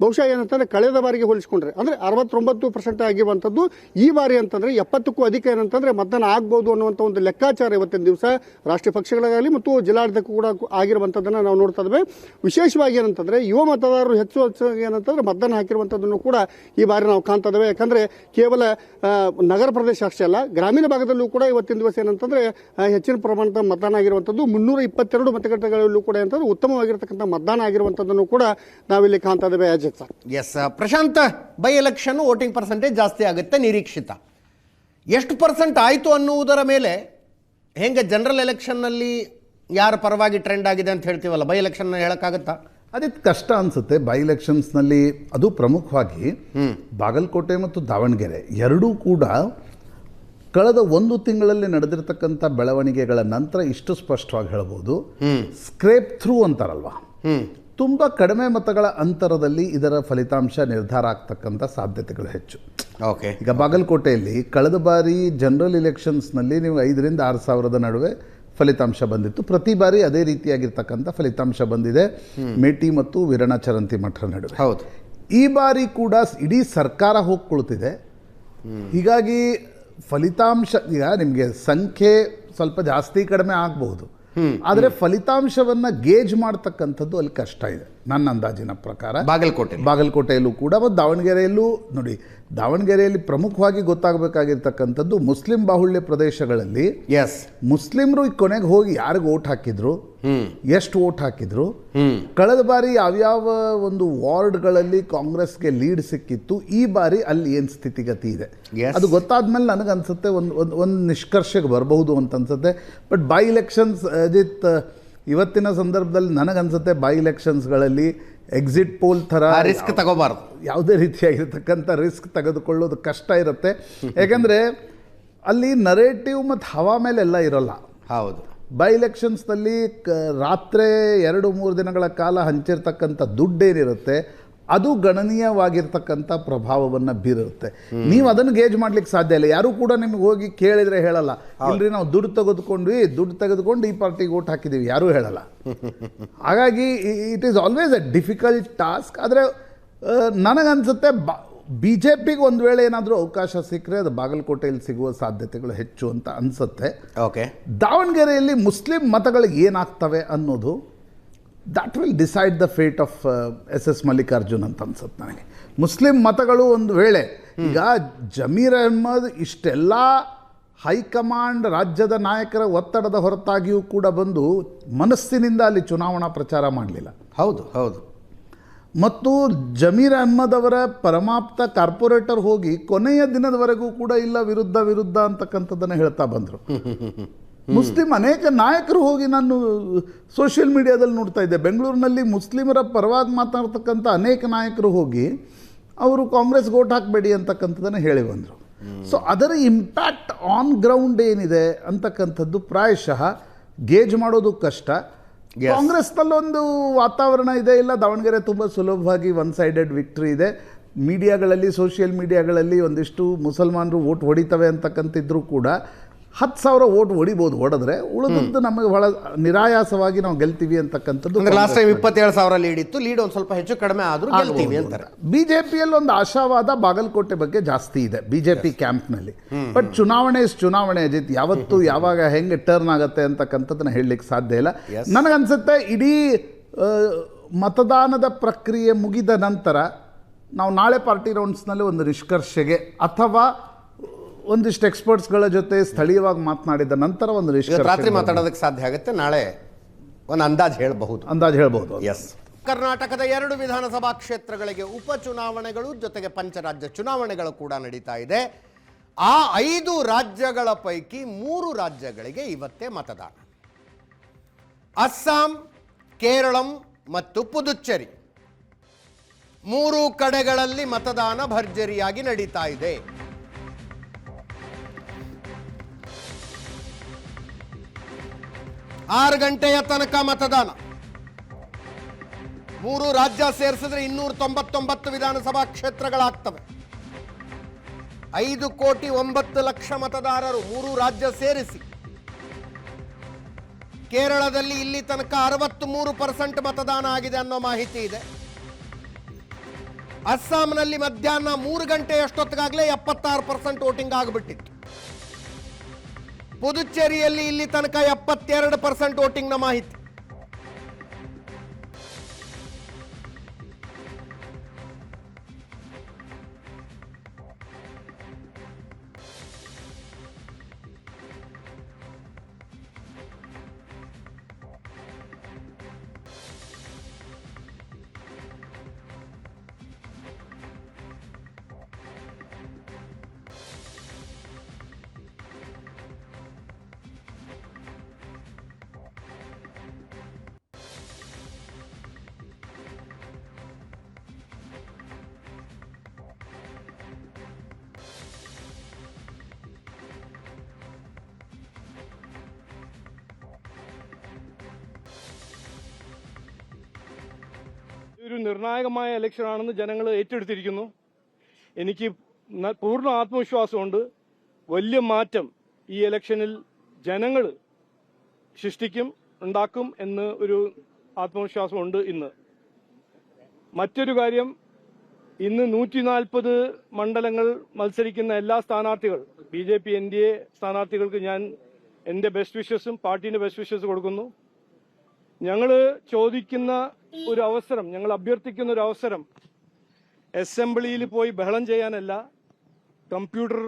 ಬಹುಶಃ ಏನಂತಂದ್ರೆ ಕಳೆದ ಬಾರಿಗೆ ಹೋಲಿಸಿಕೊಂಡ್ರೆ ಅಂದ್ರೆ 69% ಆಗಿರುವಂತದ್ದು ಈ ಬಾರಿ ಅಂತಂದ್ರೆ 70ಕ್ಕೂ ಅಧಿಕ ಏನಂತಂದ್ರೆ ಮತದಾನ ಆಗ್ಬಹುದು ಅನ್ನುವಂಥ ಒಂದು ಲೆಕ್ಕಾಚಾರ ಇವತ್ತಿನ ದಿವಸ ರಾಷ್ಟ್ರೀಯ ಪಕ್ಷಗಳಾಗಲಿ ಮತ್ತು ಜಿಲ್ಲಾಡಳಿತಕ್ಕೂ ಕೂಡ ಆಗಿರುವಂತದ್ದನ್ನ ನಾವು ನೋಡ್ತಾ ಇದ್ದೇವೆ. ವಿಶೇಷವಾಗಿ ಏನಂತಂದ್ರೆ ಯುವ ಮತದಾರರು ಹೆಚ್ಚು ಏನಂತಂದ್ರೆ ಮತದಾನ ಹಾಕಿರುವಂತದ್ದನ್ನು ಕೂಡ ಈ ಬಾರಿ ನಾವು ಕಾಣ್ತಾ ಇದ್ದೇವೆ. ಯಾಕಂದ್ರೆ ಕೇವಲ ನಗರ ಪ್ರದೇಶ ಅಷ್ಟೇ ಅಲ್ಲ, ಗ್ರಾಮೀಣ ಭಾಗದಲ್ಲೂ ಕೂಡ ಇವತ್ತಿನ ದಿವಸ ಏನಂತಂದ್ರೆ ಹೆಚ್ಚಿನ ಪ್ರಮಾಣದ ಮತದಾನ ಆಗಿರುವಂಥದ್ದು. 322 ಮತಗಟ್ಟೆಗಳಲ್ಲೂ ಕೂಡ ಅಂತಂದ್ರೆ ಉತ್ತಮವಾಗಿರ್ತಕ್ಕಂಥ ಮತದಾನ ಆಗಿರುವಂಥದ್ದನ್ನು ಕೂಡ ನಾವಿಲ್ಲಿ ಕಾಣ್ತಾ ಇದ್ದೇವೆ Ajith sir. Yes Prashanth, by election voting percentage ಜಾಸ್ತಿ ಆಗುತ್ತೆ ನಿರೀಕ್ಷಿತ. ಎಷ್ಟು ಪರ್ಸೆಂಟ್ ಆಯಿತು ಅನ್ನುವುದರ ಮೇಲೆ ಹೆಂಗೆ ಜನರಲ್ ಎಲೆಕ್ಷನ್ನಲ್ಲಿ ಯಾರ ಪರವಾಗಿ ಟ್ರೆಂಡ್ ಆಗಿದೆ ಅಂತ ಹೇಳ್ತೀವಲ್ಲ, ಬೈ ಎಲೆಕ್ಷನ್ ಹೇಳೋಕ್ಕಾಗತ್ತಾ? ಅದಕ್ಕೆ ಕಷ್ಟ ಅನಿಸುತ್ತೆ. ಬೈ ಎಲೆಕ್ಷನ್ಸ್ನಲ್ಲಿ ಅದು ಪ್ರಮುಖವಾಗಿ ಬಾಗಲಕೋಟೆ ಮತ್ತು ದಾವಣಗೆರೆ ಎರಡೂ ಕೂಡ ಕಳೆದ 1 ತಿಂಗಳಲ್ಲಿ ನಡೆದಿರ್ತಕ್ಕಂಥ ಬೆಳವಣಿಗೆಗಳ ನಂತರ ಇಷ್ಟು ಸ್ಪಷ್ಟವಾಗಿ ಹೇಳ್ಬೋದು, ಸ್ಕ್ರೇಪ್ ಥ್ರೂ ಅಂತಾರಲ್ವ, ತುಂಬ ಕಡಿಮೆ ಮತಗಳ ಅಂತರದಲ್ಲಿ ಇದರ ಫಲಿತಾಂಶ ನಿರ್ಧಾರ ಆಗ್ತಕ್ಕಂಥ ಸಾಧ್ಯತೆಗಳು ಹೆಚ್ಚು. ಓಕೆ, ಈಗ ಬಾಗಲಕೋಟೆಯಲ್ಲಿ ಕಳೆದ ಬಾರಿ ಜನರಲ್ ಇಲೆಕ್ಷನ್ಸ್ನಲ್ಲಿ ನೀವು 5,000 to 6,000 ನಡುವೆ ಫಲಿತಾಂಶ ಬಂದಿತ್ತು. ಪ್ರತಿ ಬಾರಿ ಅದೇ ರೀತಿಯಾಗಿರ್ತಕ್ಕಂಥ ಫಲಿತಾಂಶ ಬಂದಿದೆ ಮೇಟಿ ಮತ್ತು ವೀರಣ್ಣಚರಂತಿ ಮಠದ ನಡುವೆ. ಹೌದು, ಈ ಬಾರಿ ಕೂಡ ಇಡೀ ಸರ್ಕಾರ ಹೋಗಿ ಕುಳಿತಿದೆ. ಹೀಗಾಗಿ ಫಲಿತಾಂಶ ಈಗ ನಿಮಗೆ ಸಂಖ್ಯೆ ಸ್ವಲ್ಪ ಜಾಸ್ತಿ ಕಡಿಮೆ ಆಗಬಹುದು, ಆದರೆ ಫಲಿತಾಂಶವನ್ನು ಗೇಜ್ ಮಾಡ್ತಕ್ಕಂಥದ್ದು ಅಲ್ಲಿ ಕಷ್ಟ ಇದೆ ನನ್ನ ಅಂದಾಜಿನ ಪ್ರಕಾರ. ಬಾಗಲಕೋಟೆಯಲ್ಲೂ ಕೂಡ ಮತ್ತು ದಾವಣಗೆರೆಯಲ್ಲೂ ನೋಡಿ, ದಾವಣಗೆರೆಯಲ್ಲಿ ಪ್ರಮುಖವಾಗಿ ಗೊತ್ತಾಗಬೇಕಾಗಿರ್ತಕ್ಕಂಥದ್ದು ಮುಸ್ಲಿಂ ಬಾಹುಳ್ಯ ಪ್ರದೇಶಗಳಲ್ಲಿ ಮುಸ್ಲಿಮರು ಕೊನೆಗೆ ಹೋಗಿ ಯಾರಿಗೆ ಓಟ್ ಹಾಕಿದ್ರು, ಎಷ್ಟು ಓಟ್ ಹಾಕಿದ್ರು, ಕಳೆದ ಬಾರಿ ಯಾವ್ಯಾವ ಒಂದು ವಾರ್ಡ್ಗಳಲ್ಲಿ ಕಾಂಗ್ರೆಸ್ಗೆ ಲೀಡ್ ಸಿಕ್ಕಿತ್ತು, ಈ ಬಾರಿ ಅಲ್ಲಿ ಏನು ಸ್ಥಿತಿಗತಿ ಇದೆ ಅದು ಗೊತ್ತಾದ್ಮೇಲೆ ನನಗನ್ಸುತ್ತೆ ಒಂದು ನಿಷ್ಕರ್ಷೆಗೆ ಬರಬಹುದು ಅಂತ ಅನ್ಸುತ್ತೆ. ಬಟ್ ಬೈ ಎಲೆಕ್ಷನ್ಸ್ ಅಜಿತ್ ಇವತ್ತಿನ ಸಂದರ್ಭದಲ್ಲಿ ನನಗನ್ಸುತ್ತೆ ಬೈ ಎಲೆಕ್ಷನ್ಸ್ಗಳಲ್ಲಿ ಎಕ್ಸಿಟ್ ಪೋಲ್ ಥರ ರಿಸ್ಕ್ ತಗೋಬಾರ್ದು, ಯಾವುದೇ ರೀತಿಯಾಗಿರ್ತಕ್ಕಂಥ ರಿಸ್ಕ್ ತೆಗೆದುಕೊಳ್ಳೋದು ಕಷ್ಟ ಇರುತ್ತೆ. ಯಾಕಂದರೆ ಅಲ್ಲಿ ನರೇಟಿವ್ ಮತ್ತು ಹವಾ ಮೇಲೆಲ್ಲ ಇರೋಲ್ಲ. ಹೌದು, ಬೈ ಎಲೆಕ್ಷನ್ಸ್ನಲ್ಲಿ ರಾತ್ರಿ 2-3 ದಿನಗಳ ಕಾಲ ಹಂಚಿರ್ತಕ್ಕಂಥ ದುಡ್ಡೇನಿರುತ್ತೆ ಅದು ಗಣನೀಯವಾಗಿರ್ತಕ್ಕಂಥ ಪ್ರಭಾವವನ್ನು ಬೀರುತ್ತೆ. ನೀವು ಅದನ್ನು ಗೇಜ್ ಮಾಡ್ಲಿಕ್ಕೆ ಸಾಧ್ಯ ಇಲ್ಲ. ಯಾರೂ ಕೂಡ ನಿಮ್ಗೆ ಹೋಗಿ ಕೇಳಿದರೆ ಹೇಳಲ್ಲ, ಇಲ್ರಿ ನಾವು ದುಡ್ಡು ತೆಗೆದುಕೊಂಡು ಈ ಪಾರ್ಟಿಗೆ ಓಟ್ ಹಾಕಿದ್ದೀವಿ, ಯಾರೂ ಹೇಳಲ್ಲ. ಹಾಗಾಗಿ it is always A difficult task. ಆದರೆ ನನಗನ್ಸುತ್ತೆ BJPಗೆ ಒಂದು ವೇಳೆ ಏನಾದರೂ ಅವಕಾಶ ಸಿಕ್ಕರೆ ಅದು ಬಾಗಲಕೋಟೆಯಲ್ಲಿ ಸಿಗುವ ಸಾಧ್ಯತೆಗಳು ಹೆಚ್ಚು ಅಂತ ಅನಿಸುತ್ತೆ. ಓಕೆ, ದಾವಣಗೆರೆಯಲ್ಲಿ ಮುಸ್ಲಿಂ ಮತಗಳಿಗೆ ಏನಾಗ್ತವೆ ಅನ್ನೋದು that will decide the fate of SS Mallikarjun ಅಂತ ಅನ್ಸುತ್ತೆ ನನಗೆ. ಮುಸ್ಲಿಂ ಮತಗಳು ಒಂದು ವೇಳೆ ಈಗ ಜಮೀರ್ ಅಹ್ಮದ್ ಇಷ್ಟೆಲ್ಲ ಹೈಕಮಾಂಡ್ ರಾಜ್ಯದ ನಾಯಕರ ಒತ್ತಡದ ಹೊರತಾಗಿಯೂ ಕೂಡ ಬಂದು ಮನಸ್ಸಿನಿಂದ ಅಲ್ಲಿ ಚುನಾವಣಾ ಪ್ರಚಾರ ಮಾಡಲಿಲ್ಲ. ಹೌದು. ಮತ್ತು ಜಮೀರ್ ಅಹ್ಮದ್ ಅವರ ಪರಮಾಪ್ತ ಕಾರ್ಪೊರೇಟರ್ ಹೋಗಿ ಕೊನೆಯ ದಿನದವರೆಗೂ ಕೂಡ ಇಲ್ಲ ವಿರುದ್ಧ ಅಂತಕ್ಕಂಥದ್ದನ್ನು ಹೇಳ್ತಾ ಬಂದರು. ಮುಸ್ಲಿಂ ಅನೇಕ ನಾಯಕರು ಹೋಗಿ ನಾನು ಸೋಷಿಯಲ್ ಮೀಡಿಯಾದಲ್ಲಿ ನೋಡ್ತಾ ಇದ್ದೆ, ಬೆಂಗಳೂರಿನಲ್ಲಿ ಮುಸ್ಲಿಮರ ಪರವಾಗಿ ಮಾತನಾಡ್ತಕ್ಕಂಥ ಅನೇಕ ನಾಯಕರು ಹೋಗಿ ಅವರು ಕಾಂಗ್ರೆಸ್ಗೆ ಓಟ್ ಹಾಕಬೇಡಿ ಅಂತಕ್ಕಂಥದ್ದನ್ನು ಹೇಳಿ ಬಂದರು. ಸೊ ಅದರ ಇಂಪ್ಯಾಕ್ಟ್ ಆನ್ ಗ್ರೌಂಡ್ ಏನಿದೆ ಅಂತಕ್ಕಂಥದ್ದು ಪ್ರಾಯಶಃ ಗೇಜ್ ಮಾಡೋದು ಕಷ್ಟ. ಕಾಂಗ್ರೆಸ್ನಲ್ಲೊಂದು ವಾತಾವರಣ ಇದೆ, ಇಲ್ಲ ದಾವಣಗೆರೆ ತುಂಬ ಸುಲಭವಾಗಿ ಒನ್ ಸೈಡೆಡ್ ವಿಕ್ಟ್ರಿ ಇದೆ. ಮೀಡಿಯಾಗಳಲ್ಲಿ ಸೋಷಿಯಲ್ ಮೀಡಿಯಾಗಳಲ್ಲಿ ಒಂದಿಷ್ಟು ಮುಸಲ್ಮಾನರು ಓಟ್ ಹೊಡಿತವೆ ಅಂತಕ್ಕಂತಿದ್ರು ಕೂಡ 10,000 ಓಟ್ ಹೊಡಿಬೋದು, ಹೊಡೆದ್ರೆ ಉಳಿದದ್ದು ನಮಗೆ ಬಹಳ ನಿರಾಯಾಸವಾಗಿ ನಾವು ಗೆಲ್ತೀವಿ ಅಂತಕ್ಕಂಥದ್ದು. ಲಾಸ್ಟ್ ಟೈಮ್ 27,000 ಲೀಡ್ ಇತ್ತು, ಲೀಡ್ ಒಂದು ಸ್ವಲ್ಪ ಹೆಚ್ಚು ಕಡಿಮೆ ಆದರೂ ಗೆಲ್ತೀವಿ ಅಂತಾರೆ. BJPಯಲ್ಲಿ ಒಂದು ಆಶಾವಾದ ಬಾಗಲಕೋಟೆ ಬಗ್ಗೆ ಜಾಸ್ತಿ ಇದೆ BJP ಕ್ಯಾಂಪ್ನಲ್ಲಿ. ಬಟ್ ಚುನಾವಣೆ ಅಜಿತ್ ಯಾವತ್ತು ಯಾವಾಗ ಹೆಂಗೆ ಟರ್ನ್ ಆಗುತ್ತೆ ಅಂತಕ್ಕಂಥದ್ದನ್ನ ಹೇಳಲಿಕ್ಕೆ ಸಾಧ್ಯ ಇಲ್ಲ. ನನಗನ್ಸುತ್ತೆ ಇಡೀ ಮತದಾನದ ಪ್ರಕ್ರಿಯೆ ಮುಗಿದ ನಂತರ ನಾವು ನಾಳೆ ಪಾರ್ಟಿ ರೌಂಡ್ಸ್ನಲ್ಲಿ ಒಂದು ನಿಷ್ಕರ್ಷೆಗೆ ಅಥವಾ ಒಂದಿಷ್ಟು ಎಕ್ಸ್ಪರ್ಟ್ಸ್ಗಳ ಜೊತೆ ಸ್ಥಳೀಯವಾಗಿ ಮಾತನಾಡಿದ ನಂತರ ಒಂದು ರಾತ್ರಿ ಮಾತಾಡೋದಕ್ಕೆ ಸಾಧ್ಯ ಆಗುತ್ತೆ. ನಾಳೆ ಒಂದು ಅಂದಾಜು ಹೇಳ್ಬಹುದು. ಎಸ್, ಕರ್ನಾಟಕದ 2 ವಿಧಾನಸಭಾ ಕ್ಷೇತ್ರಗಳಿಗೆ ಉಪಚುನಾವಣೆಗಳು ಜೊತೆಗೆ ಪಂಚರಾಜ್ಯ ಚುನಾವಣೆಗಳು ಕೂಡ ನಡೀತಾ ಇದೆ. ಆ 5 ರಾಜ್ಯಗಳ ಪೈಕಿ 3 ರಾಜ್ಯಗಳಿಗೆ ಇವತ್ತೇ ಮತದಾನ. ಅಸ್ಸಾಂ, ಕೇರಳಂ ಮತ್ತು ಪುದುಚೇರಿ 3 ಕಡೆಗಳಲ್ಲಿ ಮತದಾನ ಭರ್ಜರಿಯಾಗಿ ನಡೀತಾ ಇದೆ. 6 ಗಂಟೆಯ ತನಕ ಮತದಾನ. 3 ರಾಜ್ಯ ಸೇರಿಸಿದ್ರೆ 299 ವಿಧಾನಸಭಾ ಕ್ಷೇತ್ರಗಳಾಗ್ತವೆ. 5,09,00,000 ಮತದಾರರು 3 ರಾಜ್ಯ ಸೇರಿಸಿ. ಕೇರಳದಲ್ಲಿ ಇಲ್ಲಿ ತನಕ 63% ಮತದಾನ ಆಗಿದೆ ಅನ್ನೋ ಮಾಹಿತಿ ಇದೆ. ಅಸ್ಸಾಂನಲ್ಲಿ ಮಧ್ಯಾಹ್ನ 3 ಗಂಟೆಯಷ್ಟೊತ್ತಿಗಾಗಲೇ 76% ವೋಟಿಂಗ್ ಆಗಿಬಿಟ್ಟಿತ್ತು. ಪುದುಚೇರಿಯಲ್ಲಿ ಇಲ್ಲಿ ತನಕ 72% ವೋಟಿಂಗ್ನ ಮಾಹಿತಿ. ഒരു നിർണായകമായ ഇലക്ഷനാണെന്ന് ജനങ്ങൾ ഏറ്റെടുത്തിരിക്കുന്നു. എനിക്ക് പൂർണ്ണ ആത്മവിശ്വാസമുണ്ട്. വലിയ മാറ്റം ഈ ഇലക്ഷനിൽ ജനങ്ങൾ സൃഷ്ടിക്കും, ഉണ്ടാക്കും എന്ന് ഒരു ആത്മവിശ്വാസമുണ്ട്. ഇന്ന് മറ്റൊരു കാര്യം, ഇന്ന് 140 മണ്ഡലങ്ങൾ മത്സരിക്കുന്ന എല്ലാ സ്ഥാനാർത്ഥികൾ, BJP NDA സ്ഥാനാർത്ഥികൾക്ക് ഞാൻ എൻ്റെ ബെസ്റ്റ് വിഷസും പാർട്ടീൻ്റെ ബെസ്റ്റ് വിഷസ് കൊടുക്കുന്നു. ഞങ്ങൾ ചോദിക്കുന്ന ഒരു അവസരം, ഞങ്ങൾ അഭ്യർത്ഥിക്കുന്ന ഒരു അവസരം അസംബ്ലിയിൽ പോയി ബഹളം ചെയ്യാനല്ല, കമ്പ്യൂട്ടർ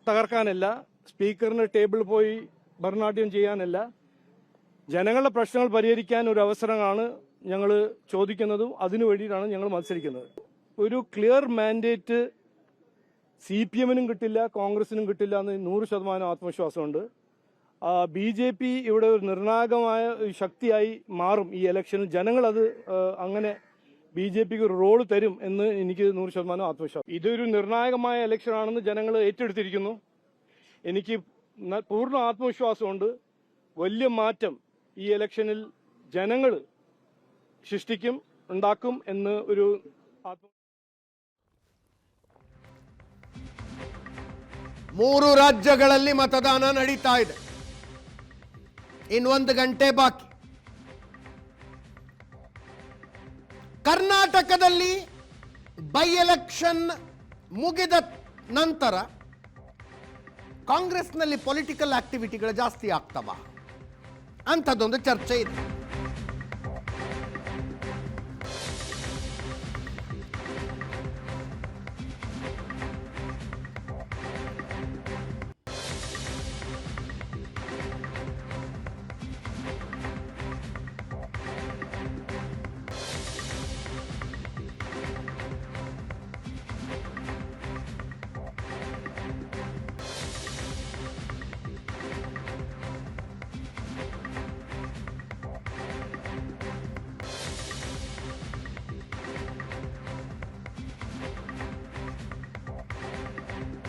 തകർക്കാനല്ല, സ്പീക്കറിന് ടേബിളിൽ പോയി ഭരണാട്യം ചെയ്യാനല്ല, ജനങ്ങളുടെ പ്രശ്നങ്ങൾ പരിഹരിക്കാൻ ഒരു അവസരമാണ് ഞങ്ങൾ ചോദിക്കുന്നതും അതിനു വേണ്ടിയിട്ടാണ് ഞങ്ങൾ മത്സരിക്കുന്നത്. ഒരു ക്ലിയർ മാൻഡേറ്റ് CPM-നും കിട്ടില്ല, കോൺഗ്രസിനും കിട്ടില്ല എന്ന് 100% ആത്മവിശ്വാസമുണ്ട്. BJP ഇവിടെ ഒരു നിർണായകമായ ശക്തിയായി മാറും ഈ ഇലക്ഷനിൽ. ജനങ്ങളത് അങ്ങനെ BJPക്ക് ഒരു റോള് തരും എന്ന് എനിക്ക് 100% ആത്മവിശ്വാസം. ഇതൊരു നിർണായകമായ ഇലക്ഷനാണെന്ന് ജനങ്ങൾ ഏറ്റെടുത്തിരിക്കുന്നു. എനിക്ക് പൂർണ്ണ ആത്മവിശ്വാസമുണ്ട്. വലിയ മാറ്റം ഈ ഇലക്ഷനിൽ ജനങ്ങൾ സൃഷ്ടിക്കും, ഉണ്ടാക്കും എന്ന് ഒരു ಮೂರು ರಾಜ್ಯಗಳಲ್ಲಿ ಮತದಾನ ನಡೀತಾ ಇದೆ. ಇನ್ನೊಂದು ಗಂಟೆ ಬಾಕಿ. ಕರ್ನಾಟಕದಲ್ಲಿ ಬೈ ಎಲೆಕ್ಷನ್ ಮುಗಿದ ನಂತರ ಕಾಂಗ್ರೆಸ್ನಲ್ಲಿ ಪೊಲಿಟಿಕಲ್ ಆಕ್ಟಿವಿಟಿಗಳು ಜಾಸ್ತಿ ಆಗ್ತವ ಅಂಥದ್ದೊಂದು ಚರ್ಚೆ ಇದೆ.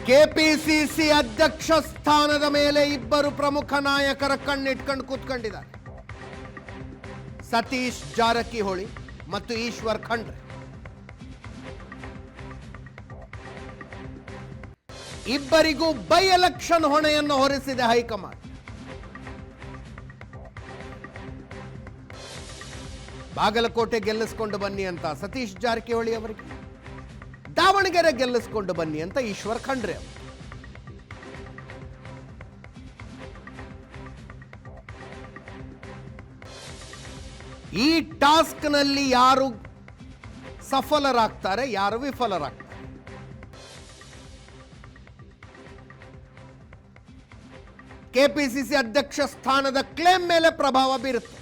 ಕೆಪಿಸಿಸಿ ಅಧ್ಯಕ್ಷ ಸ್ಥಾನದ ಮೇಲೆ ಇಬ್ಬರು ಪ್ರಮುಖ ನಾಯಕರ ಕಣ್ಣಿಟ್ಕೊಂಡು ಕೂತ್ಕೊಂಡಿದ್ದಾರೆ. ಸತೀಶ್ ಜಾರಕಿಹೊಳಿ ಮತ್ತು ಈಶ್ವರ್ ಖಂಡ್ರೆ. ಇಬ್ಬರಿಗೂ ಬೈ ಎಲೆಕ್ಷನ್ ಹೊಣೆಯನ್ನು ಹೊರಿಸಿದೆ ಹೈಕಮಾಂಡ್. ಬಾಗಲಕೋಟೆ ಗೆಲ್ಲಿಸಿಕೊಂಡು ಬನ್ನಿ ಅಂತ ಸತೀಶ್ ಜಾರಕಿಹೊಳಿ ಅವರಿಗೆ, ದಾವಣಗೆರೆ ಗೆಲ್ಲಿಸಿಕೊಂಡು ಬನ್ನಿ ಅಂತ ಈಶ್ವರ್ ಖಂಡ್ರೆ ಅವರು. ಈ ಟಾಸ್ಕ್ನಲ್ಲಿ ಯಾರು ಸಫಲರಾಗ್ತಾರೆ, ಯಾರು ವಿಫಲರಾಗ್ತಾರೆ? ಕೆಪಿಸಿಸಿ ಅಧ್ಯಕ್ಷ ಸ್ಥಾನದ ಕ್ಲೇಮ್ ಮೇಲೆ ಪ್ರಭಾವ ಬೀರುತ್ತೆ.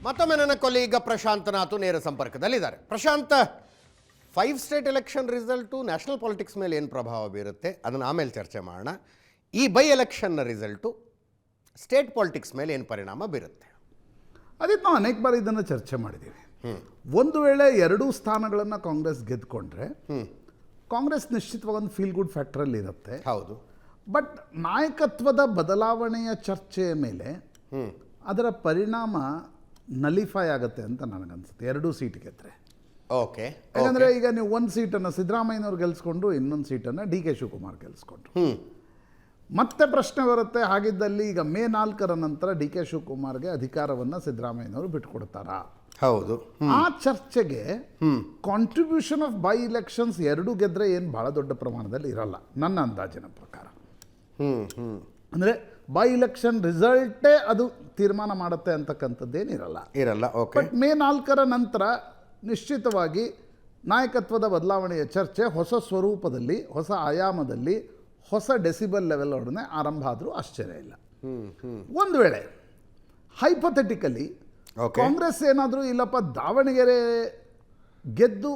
ಮತ್ತೊಮ್ಮೆ ನನ್ನ ಕೊಲೀಗ ಪ್ರಶಾಂತ್ ನಾಥು ನೇರ ಸಂಪರ್ಕದಲ್ಲಿದ್ದಾರೆ. Prashanth, 5 state election result national politics ಮೇಲೆ ಏನು ಪ್ರಭಾವ ಬೀರುತ್ತೆ ಅದನ್ನು ಆಮೇಲೆ ಚರ್ಚೆ ಮಾಡೋಣ. ಈ ಬೈ ಎಲೆಕ್ಷನ್ನ ರಿಸಲ್ಟು ಸ್ಟೇಟ್ ಪಾಲಿಟಿಕ್ಸ್ ಮೇಲೆ ಏನು ಪರಿಣಾಮ ಬೀರುತ್ತೆ? ಅದಕ್ಕೆ ನಾವು ಅನೇಕ ಬಾರಿ ಇದನ್ನು ಚರ್ಚೆ ಮಾಡಿದ್ದೀವಿ. ಒಂದು ವೇಳೆ 2 ಸ್ಥಾನಗಳನ್ನು ಕಾಂಗ್ರೆಸ್ ಗೆದ್ದುಕೊಂಡ್ರೆ ಕಾಂಗ್ರೆಸ್ ನಿಶ್ಚಿತವಾಗಿ ಒಂದು ಫೀಲ್ ಗುಡ್ ಫ್ಯಾಕ್ಟರಲ್ಲಿ ಇರುತ್ತೆ. ಹೌದು. ಬಟ್ ನಾಯಕತ್ವದ ಬದಲಾವಣೆಯ ಚರ್ಚೆಯ ಮೇಲೆ ಅದರ ಪರಿಣಾಮ ನಲಿಫೈ ಆಗುತ್ತೆ ಅಂತ ನನಗನ್ಸುತ್ತೆ 2 ಸೀಟ್ ಗೆದ್ದರೆ. ಓಕೆ. ಯಾಕಂದರೆ ಈಗ ನೀವು 1 ಸೀಟನ್ನು ಸಿದ್ದರಾಮಯ್ಯನವ್ರು ಗೆಲ್ಲಿಸ್ಕೊಂಡು, ಇನ್ನೊಂದು ಸೀಟನ್ನು DK ಶಿವಕುಮಾರ್ ಗೆಲ್ಲಿಸ್ಕೊಂಡ್ರು. ಮತ್ತೆ ಪ್ರಶ್ನೆ ಬರುತ್ತೆ, ಹಾಗಿದ್ದಲ್ಲಿ ಈಗ ಮೇ 4ರ ನಂತರ DK ಶಿವಕುಮಾರ್ಗೆ ಅಧಿಕಾರವನ್ನು ಸಿದ್ದರಾಮಯ್ಯನವರು ಬಿಟ್ಟುಕೊಡ್ತಾರಾ? ಹೌದು. ಆ ಚರ್ಚೆಗೆ ಕಾಂಟ್ರಿಬ್ಯೂಷನ್ ಆಫ್ ಬೈ ಎಲೆಕ್ಷನ್ಸ್ 2 ಗೆದ್ರೆ ಏನು ಭಾಳ ದೊಡ್ಡ ಪ್ರಮಾಣದಲ್ಲಿ ಇರಲ್ಲ ನನ್ನ ಅಂದಾಜಿನ ಪ್ರಕಾರ. ಅಂದರೆ ಬೈ ಇಲೆಕ್ಷನ್ ರಿಸಲ್ಟೇ ಅದು ತೀರ್ಮಾನ ಮಾಡುತ್ತೆ ಅಂತಕ್ಕಂಥದ್ದೇನಿರಲ್ಲ. ಇರಲ್ಲ. ಓಕೆ. ಬಟ್ ಮೇ 4ರ ನಂತರ ನಿಶ್ಚಿತವಾಗಿ ನಾಯಕತ್ವದ ಬದಲಾವಣೆಯ ಚರ್ಚೆ ಹೊಸ ಸ್ವರೂಪದಲ್ಲಿ, ಹೊಸ ಆಯಾಮದಲ್ಲಿ, ಹೊಸ ಡೆಸಿಬಲ್ ಲೆವೆಲ್ ಒಡನೆ ಆರಂಭ ಆದರೂ ಆಶ್ಚರ್ಯ ಇಲ್ಲ. ಒಂದು ವೇಳೆ ಹೈಪೊಥೆಟಿಕಲಿ ಕಾಂಗ್ರೆಸ್ ಏನಾದರೂ ಇಲ್ಲಪ್ಪ ದಾವಣಗೆರೆ ಗೆದ್ದು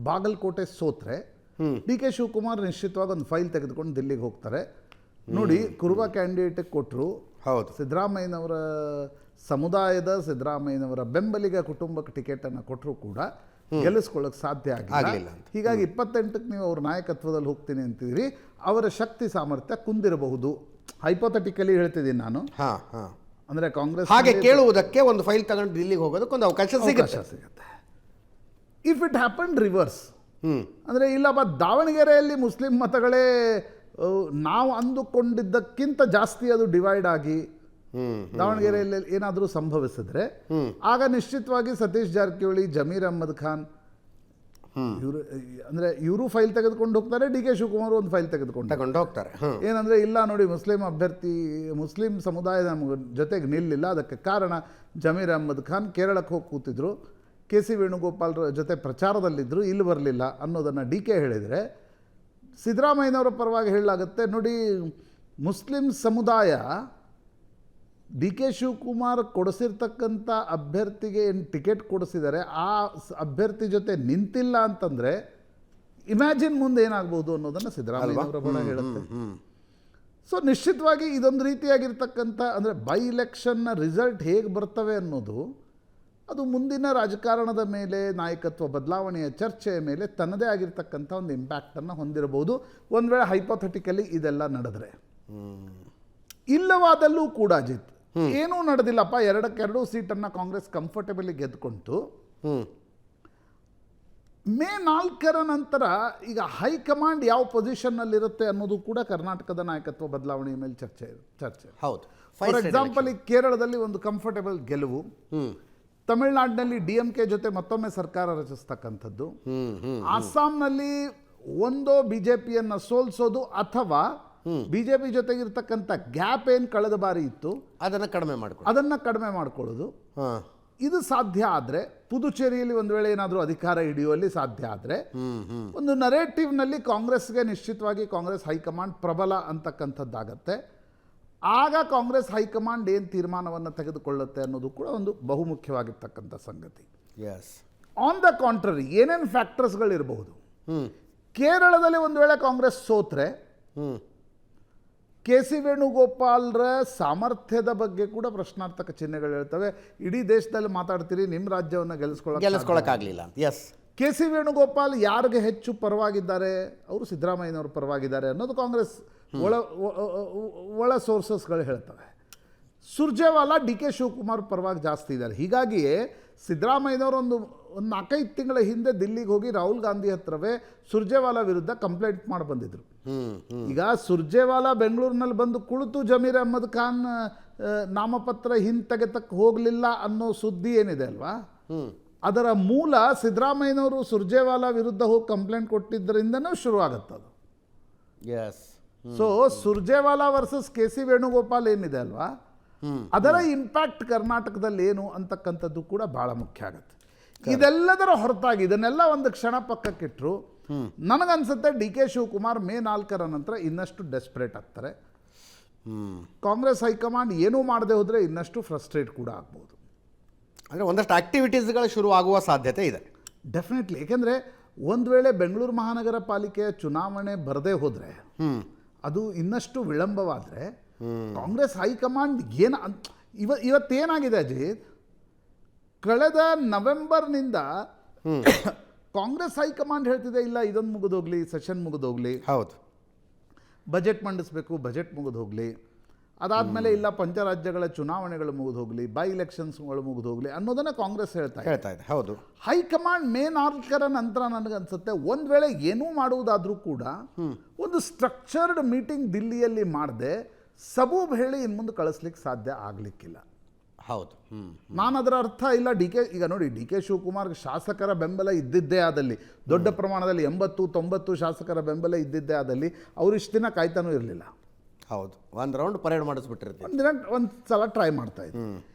ಬಾಗಲಕೋಟೆ ಸೋತ್ರೆ ಡಿ ಕೆ ಶಿವಕುಮಾರ್ ನಿಶ್ಚಿತವಾಗಿ ಒಂದು ಫೈಲ್ ತೆಗೆದುಕೊಂಡು ದಿಲ್ಲಿಗೆ ಹೋಗ್ತಾರೆ. ನೋಡಿ, ಕುರುಬ ಕ್ಯಾಂಡಿಡೇಟ್ ಕೊಟ್ಟರು, ಹೌದು, ಸಿದ್ದರಾಮಯ್ಯನವರ ಸಮುದಾಯದ, ಸಿದ್ದರಾಮಯ್ಯನವರ ಬೆಂಬಲಿಗ ಕುಟುಂಬಕ್ಕೆ ಟಿಕೆಟನ್ನು ಕೊಟ್ಟರು ಕೂಡ ಗೆಲ್ಲಿಸ್ಕೊಳ್ಳೋಕೆ ಸಾಧ್ಯ ಆಗಿಲ್ಲ. ಹೀಗಾಗಿ 28ಕ್ಕೆ ನೀವು ಅವ್ರ ನಾಯಕತ್ವದಲ್ಲಿ ಹೋಗ್ತೀನಿ ಅಂತಿದ್ರಿ, ಅವರ ಶಕ್ತಿ ಸಾಮರ್ಥ್ಯ ಕುಂದಿರಬಹುದು. ಹೈಪೋಥೆಟಿಕಲಿ ಹೇಳ್ತಿದ್ದೀನಿ ನಾನು. ಅಂದರೆ ಕಾಂಗ್ರೆಸ್ ಹಾಗೆ ಕೇಳುವುದಕ್ಕೆ ಒಂದು ಫೈಲ್ ತಗೊಂಡು ದಿಲ್ಲಿಗೆ ಹೋಗೋದಕ್ಕೆ ಒಂದು ಅವಕಾಶ ಸಿಗುತ್ತೆ. ಇಫ್ ಇಟ್ ಹ್ಯಾಪನ್ ರಿವರ್ಸ್, ಅಂದರೆ ಇಲ್ಲಪ್ಪ ದಾವಣಗೆರೆಯಲ್ಲಿ ಮುಸ್ಲಿಂ ಮತಗಳೇ ನಾವು ಅಂದುಕೊಂಡಿದ್ದಕ್ಕಿಂತ ಜಾಸ್ತಿ ಅದು ಡಿವೈಡ್ ಆಗಿ ದಾವಣಗೆರೆಯಲ್ಲಿ ಏನಾದರೂ ಸಂಭವಿಸಿದ್ರೆ ಆಗ ನಿಶ್ಚಿತವಾಗಿ ಸತೀಶ್ ಜಾರಕಿಹೊಳಿ, ಜಮೀರ್ ಅಹ್ಮದ್ ಖಾನ್ ಇವರು ಅಂದರೆ ಇವರು ಫೈಲ್ ತೆಗೆದುಕೊಂಡು ಹೋಗ್ತಾರೆ, ಡಿ ಕೆ ಶಿವಕುಮಾರ್ ಒಂದು ಫೈಲ್ ತೆಗೆದುಕೊಂಡು ಹೋಗ್ತಾರೆ. ಏನಂದರೆ ಇಲ್ಲ ನೋಡಿ, ಮುಸ್ಲಿಂ ಅಭ್ಯರ್ಥಿ, ಮುಸ್ಲಿಂ ಸಮುದಾಯದ ಜೊತೆಗೆ ನಿಲ್ಲಿಲ್ಲ, ಅದಕ್ಕೆ ಕಾರಣ ಜಮೀರ್ ಅಹ್ಮದ್ ಖಾನ್ ಕೇರಳಕ್ಕೆ ಹೋಗಿ ಕೂತಿದ್ರು, ಕೆ ಸಿ ವೇಣುಗೋಪಾಲ್ರ ಜೊತೆ ಪ್ರಚಾರದಲ್ಲಿದ್ದರು, ಇಲ್ಲಿ ಬರಲಿಲ್ಲ ಅನ್ನೋದನ್ನು ಡಿ ಕೆ ಹೇಳಿದರೆ, ಸಿದ್ದರಾಮಯ್ಯನವರ ಪರವಾಗಿ ಹೇಳಲಾಗುತ್ತೆ ನೋಡಿ, ಮುಸ್ಲಿಂ ಸಮುದಾಯ ಡಿ ಕೆ ಶಿವಕುಮಾರ್ ಕೊಡಿಸಿರ್ತಕ್ಕಂಥ ಅಭ್ಯರ್ಥಿಗೆ ಏನು ಟಿಕೆಟ್ ಕೊಡಿಸಿದ್ದಾರೆ, ಆ ಅಭ್ಯರ್ಥಿ ಜೊತೆ ನಿಂತಿಲ್ಲ ಅಂತಂದರೆ ಇಮ್ಯಾಜಿನ್ ಮುಂದೆ ಏನಾಗ್ಬೋದು ಅನ್ನೋದನ್ನು ಸಿದ್ದರಾಮಯ್ಯನವರ ಬಣ ಹೇಳುತ್ತೆ. ಸೊ ನಿಶ್ಚಿತವಾಗಿ ಇದೊಂದು ರೀತಿಯಾಗಿರ್ತಕ್ಕಂಥ, ಅಂದರೆ ಬೈ ಇಲೆಕ್ಷನ್ನ ರಿಸಲ್ಟ್ ಹೇಗೆ ಬರ್ತವೆ ಅನ್ನೋದು ಅದು ಮುಂದಿನ ರಾಜಕಾರಣದ ಮೇಲೆ, ನಾಯಕತ್ವ ಬದಲಾವಣೆಯ ಚರ್ಚೆಯ ಮೇಲೆ ತನ್ನದೇ ಆಗಿರ್ತಕ್ಕಂಥ ಒಂದು ಇಂಪ್ಯಾಕ್ಟನ್ನು ಹೊಂದಿರಬಹುದು, ಒಂದು ವೇಳೆ ಹೈಪೋಥೆಟಿಕಲಿ ಇದೆಲ್ಲ ನಡೆದರೆ. ಇಲ್ಲವಾದಲ್ಲೂ ಕೂಡ ಅಜಿತ್, ಏನೂ ನಡೆದಿಲ್ಲಪ್ಪ, 2 ಸೀಟನ್ನು ಕಾಂಗ್ರೆಸ್ ಕಂಫರ್ಟಬಲಿ ಗೆದ್ದುಕೊಂತು. ಮೇ 4ರ ನಂತರ ಈಗ ಹೈಕಮಾಂಡ್ ಯಾವ ಪೊಸಿಷನ್ನಲ್ಲಿರುತ್ತೆ ಅನ್ನೋದು ಕೂಡ ಕರ್ನಾಟಕದ ನಾಯಕತ್ವ ಬದಲಾವಣೆಯ ಮೇಲೆ ಚರ್ಚೆ. ಹೌದು. ಫಾರ್ ಎಕ್ಸಾಂಪಲ್, ಈಗ ಕೇರಳದಲ್ಲಿ ಒಂದು ಕಂಫರ್ಟಬಲ್ ಗೆಲುವು, ತಮಿಳುನಾಡಿನಲ್ಲಿ DMK ಜೊತೆ ಮತ್ತೊಮ್ಮೆ ಸರ್ಕಾರ ರಚಿಸ್ತಕ್ಕಂಥದ್ದು, ಅಸ್ಸಾಂನಲ್ಲಿ ಒಂದೋ ಬಿಜೆಪಿಯನ್ನು ಸೋಲಿಸೋದು ಅಥವಾ ಬಿಜೆಪಿ ಜೊತೆಗಿರ್ತಕ್ಕಂಥ ಗ್ಯಾಪ್ ಏನು ಕಳೆದ ಬಾರಿ ಇತ್ತು ಅದನ್ನು ಕಡಿಮೆ ಮಾಡ್ಕೊಳ್ಳೋದು. ಇದು ಸಾಧ್ಯ ಆದರೆ, ಪುದುಚೇರಿಯಲ್ಲಿ ಒಂದು ವೇಳೆ ಏನಾದರೂ ಅಧಿಕಾರ ಹಿಡಿಯುವಲ್ಲಿ ಸಾಧ್ಯ ಆದರೆ, ಒಂದು ನರೇಟಿವ್ನಲ್ಲಿ ಕಾಂಗ್ರೆಸ್ಗೆ ನಿಶ್ಚಿತವಾಗಿ ಕಾಂಗ್ರೆಸ್ ಹೈಕಮಾಂಡ್ ಪ್ರಬಲ ಅಂತಕ್ಕಂಥದ್ದಾಗತ್ತೆ. ಆಗ ಕಾಂಗ್ರೆಸ್ ಹೈಕಮಾಂಡ್ ಏನು ತೀರ್ಮಾನವನ್ನು ತೆಗೆದುಕೊಳ್ಳುತ್ತೆ ಅನ್ನೋದು ಕೂಡ ಒಂದು ಬಹುಮುಖ್ಯವಾಗಿರ್ತಕ್ಕಂಥ ಸಂಗತಿ. ಆನ್ ದ ಕಾಂಟ್ರರಿ, ಏನೇನು ಫ್ಯಾಕ್ಟರ್ಸ್ಗಳಿರಬಹುದು, ಕೇರಳದಲ್ಲಿ ಒಂದು ವೇಳೆ ಕಾಂಗ್ರೆಸ್ ಸೋತ್ರೆ ಕೆ ಸಿ ವೇಣುಗೋಪಾಲ್ರ ಸಾಮರ್ಥ್ಯದ ಬಗ್ಗೆ ಕೂಡ ಪ್ರಶ್ನಾರ್ಥಕ ಚಿಹ್ನೆಗಳು ಹೇಳ್ತವೆ. ಇಡೀ ದೇಶದಲ್ಲಿ ಮಾತಾಡ್ತೀರಿ, ನಿಮ್ಮ ರಾಜ್ಯವನ್ನು ಗೆಲ್ಲಿಸ್ಕೊಳ್ಳೋಕ್ಕಾಗಲಿಲ್ಲ. ಎಸ್, ಕೆ ಸಿ ವೇಣುಗೋಪಾಲ್ ಯಾರಿಗೆ ಹೆಚ್ಚು ಪರವಾಗಿದ್ದಾರೆ, ಅವರು ಸಿದ್ದರಾಮಯ್ಯನವರು ಪರವಾಗಿದ್ದಾರೆ ಅನ್ನೋದು ಕಾಂಗ್ರೆಸ್ ಒಳ ಸೋರ್ಸಸ್ಗಳು ಹೇಳ್ತವೆ. ಸುರ್ಜೇವಾಲಾ ಡಿ ಕೆ ಶಿವಕುಮಾರ್ ಪರವಾಗಿ ಜಾಸ್ತಿ ಇದ್ದಾರೆ. ಹೀಗಾಗಿಯೇ ಸಿದ್ದರಾಮಯ್ಯನವರು ಒಂದು 4-5 ತಿಂಗಳ ಹಿಂದೆ ದಿಲ್ಲಿಗೆ ಹೋಗಿ ರಾಹುಲ್ ಗಾಂಧಿ ಹತ್ರವೇ ಸುರ್ಜೇವಾಲಾ ವಿರುದ್ಧ ಕಂಪ್ಲೇಂಟ್ ಮಾಡಿ ಬಂದಿದ್ರು. ಈಗ ಸುರ್ಜೇವಾಲಾ ಬೆಂಗಳೂರಿನಲ್ಲಿ ಬಂದು ಕುಳಿತು ಜಮೀರ್ ಅಹ್ಮದ್ ಖಾನ್ ನಾಮಪತ್ರ ಹಿಂತೆಗೆತಕ್ಕೆ ಹೋಗಲಿಲ್ಲ ಅನ್ನೋ ಸುದ್ದಿ ಏನಿದೆ ಅಲ್ವಾ, ಅದರ ಮೂಲ ಸಿದ್ದರಾಮಯ್ಯನವರು ಸುರ್ಜೇವಾಲಾ ವಿರುದ್ಧ ಹೋಗಿ ಕಂಪ್ಲೇಂಟ್ ಕೊಟ್ಟಿದ್ದರಿಂದನೂ ಶುರುವಾಗುತ್ತದು. So Surjewala versus K C Venugopal ಏನಿದೆ ಅಲ್ವಾ, ಅದರ ಇಂಪ್ಯಾಕ್ಟ್ ಕರ್ನಾಟಕದಲ್ಲಿ ಏನು ಅಂತಕ್ಕಂಥದ್ದು ಕೂಡ ಬಹಳ ಮುಖ್ಯ ಆಗುತ್ತೆ. ಇದೆಲ್ಲದರ ಹೊರತಾಗಿ ಇದನ್ನೆಲ್ಲ ಒಂದು ಕ್ಷಣ ಪಕ್ಕಕ್ಕಿಟ್ಟರು, ನನಗನ್ಸುತ್ತೆ ಡಿ ಕೆ ಶಿವಕುಮಾರ್ ಮೇ 4ರ ನಂತರ ಇನ್ನಷ್ಟು ಡೆಸ್ಪರೇಟ್ ಆಗ್ತಾರೆ. ಕಾಂಗ್ರೆಸ್ ಹೈಕಮಾಂಡ್ ಏನೂ ಮಾಡದೆ ಹೋದರೆ ಇನ್ನಷ್ಟು ಫ್ರಸ್ಟ್ರೇಟ್ ಕೂಡ ಆಗ್ಬೋದು. ಅಂದರೆ ಒಂದಷ್ಟು ಆಕ್ಟಿವಿಟೀಸ್ಗಳು ಶುರು ಆಗುವ ಸಾಧ್ಯತೆ ಇದೆ ಡೆಫಿನೆಟ್ಲಿ. ಏಕೆಂದರೆ ಒಂದು ವೇಳೆ ಬೆಂಗಳೂರು ಮಹಾನಗರ ಪಾಲಿಕೆಯ ಚುನಾವಣೆ ಬರದೇ ಹೋದರೆ, ಅದು ಇನ್ನಷ್ಟು ವಿಳಂಬವಾದರೆ ಕಾಂಗ್ರೆಸ್ ಹೈಕಮಾಂಡ್ ಇವತ್ತೇನಾಗಿದೆ ಅಜಿತ್, ಕಳೆದ ನವೆಂಬರ್ನಿಂದ ಕಾಂಗ್ರೆಸ್ ಹೈಕಮಾಂಡ್ ಹೇಳ್ತಿದೆ, ಇಲ್ಲ ಇದೊಂದು ಮುಗಿದೋಗ್ಲಿ, ಸೆಷನ್ ಮುಗಿದೋಗ್ಲಿ, ಹೌದು, ಬಜೆಟ್ ಮಂಡಿಸಬೇಕು, ಬಜೆಟ್ ಮುಗಿದು ಹೋಗಲಿ, ಅದಾದಮೇಲೆ ಇಲ್ಲ ಪಂಚರಾಜ್ಯಗಳ ಚುನಾವಣೆಗಳು ಮುಗಿದು ಹೋಗಲಿ, ಬೈ ಇಲೆಕ್ಷನ್ಸ್ಗಳು ಮುಗಿದು ಹೋಗಲಿ ಅನ್ನೋದನ್ನು ಕಾಂಗ್ರೆಸ್ ಹೇಳ್ತಾ ಇದೆ. ಹೌದು, ಹೈಕಮಾಂಡ್ ಮೇ 4ರ ನಂತರ ನನಗನ್ಸುತ್ತೆ ಒಂದು ವೇಳೆ ಏನೂ ಮಾಡುವುದಾದರೂ ಕೂಡ ಒಂದು ಸ್ಟ್ರಕ್ಚರ್ಡ್ ಮೀಟಿಂಗ್ ದಿಲ್ಲಿಯಲ್ಲಿ ಮಾಡದೆ ಸಬೂಬ್ ಹೇಳಿ ಇನ್ನು ಮುಂದೆ ಕಳಿಸ್ಲಿಕ್ಕೆ ಸಾಧ್ಯ ಆಗಲಿಕ್ಕಿಲ್ಲ. ಹೌದು, ನಾನು ಅದರ ಅರ್ಥ ಇಲ್ಲ ಈಗ ನೋಡಿ, ಡಿ ಕೆ ಶಿವಕುಮಾರ್ಗೆ ಶಾಸಕರ ಬೆಂಬಲ ಇದ್ದಿದ್ದೇ ಆದಲ್ಲಿ, ದೊಡ್ಡ ಪ್ರಮಾಣದಲ್ಲಿ 80-90 ಶಾಸಕರ ಬೆಂಬಲ ಇದ್ದಿದ್ದೇ ಆದಲ್ಲಿ ಅವರು ಇಷ್ಟು ದಿನ ಕಾಯ್ತಾನೂ ಇರಲಿಲ್ಲ. ಹೌದು, ಒಂದು ರೌಂಡ್ ಪರೇಡ್ ಮಾಡಿಸ್ಬಿಟ್ಟಿರ್ತೀವಿ, ಒಂದು ಸಲ ಟ್ರೈ ಮಾಡ್ತಾ ಇದ್ದೆ.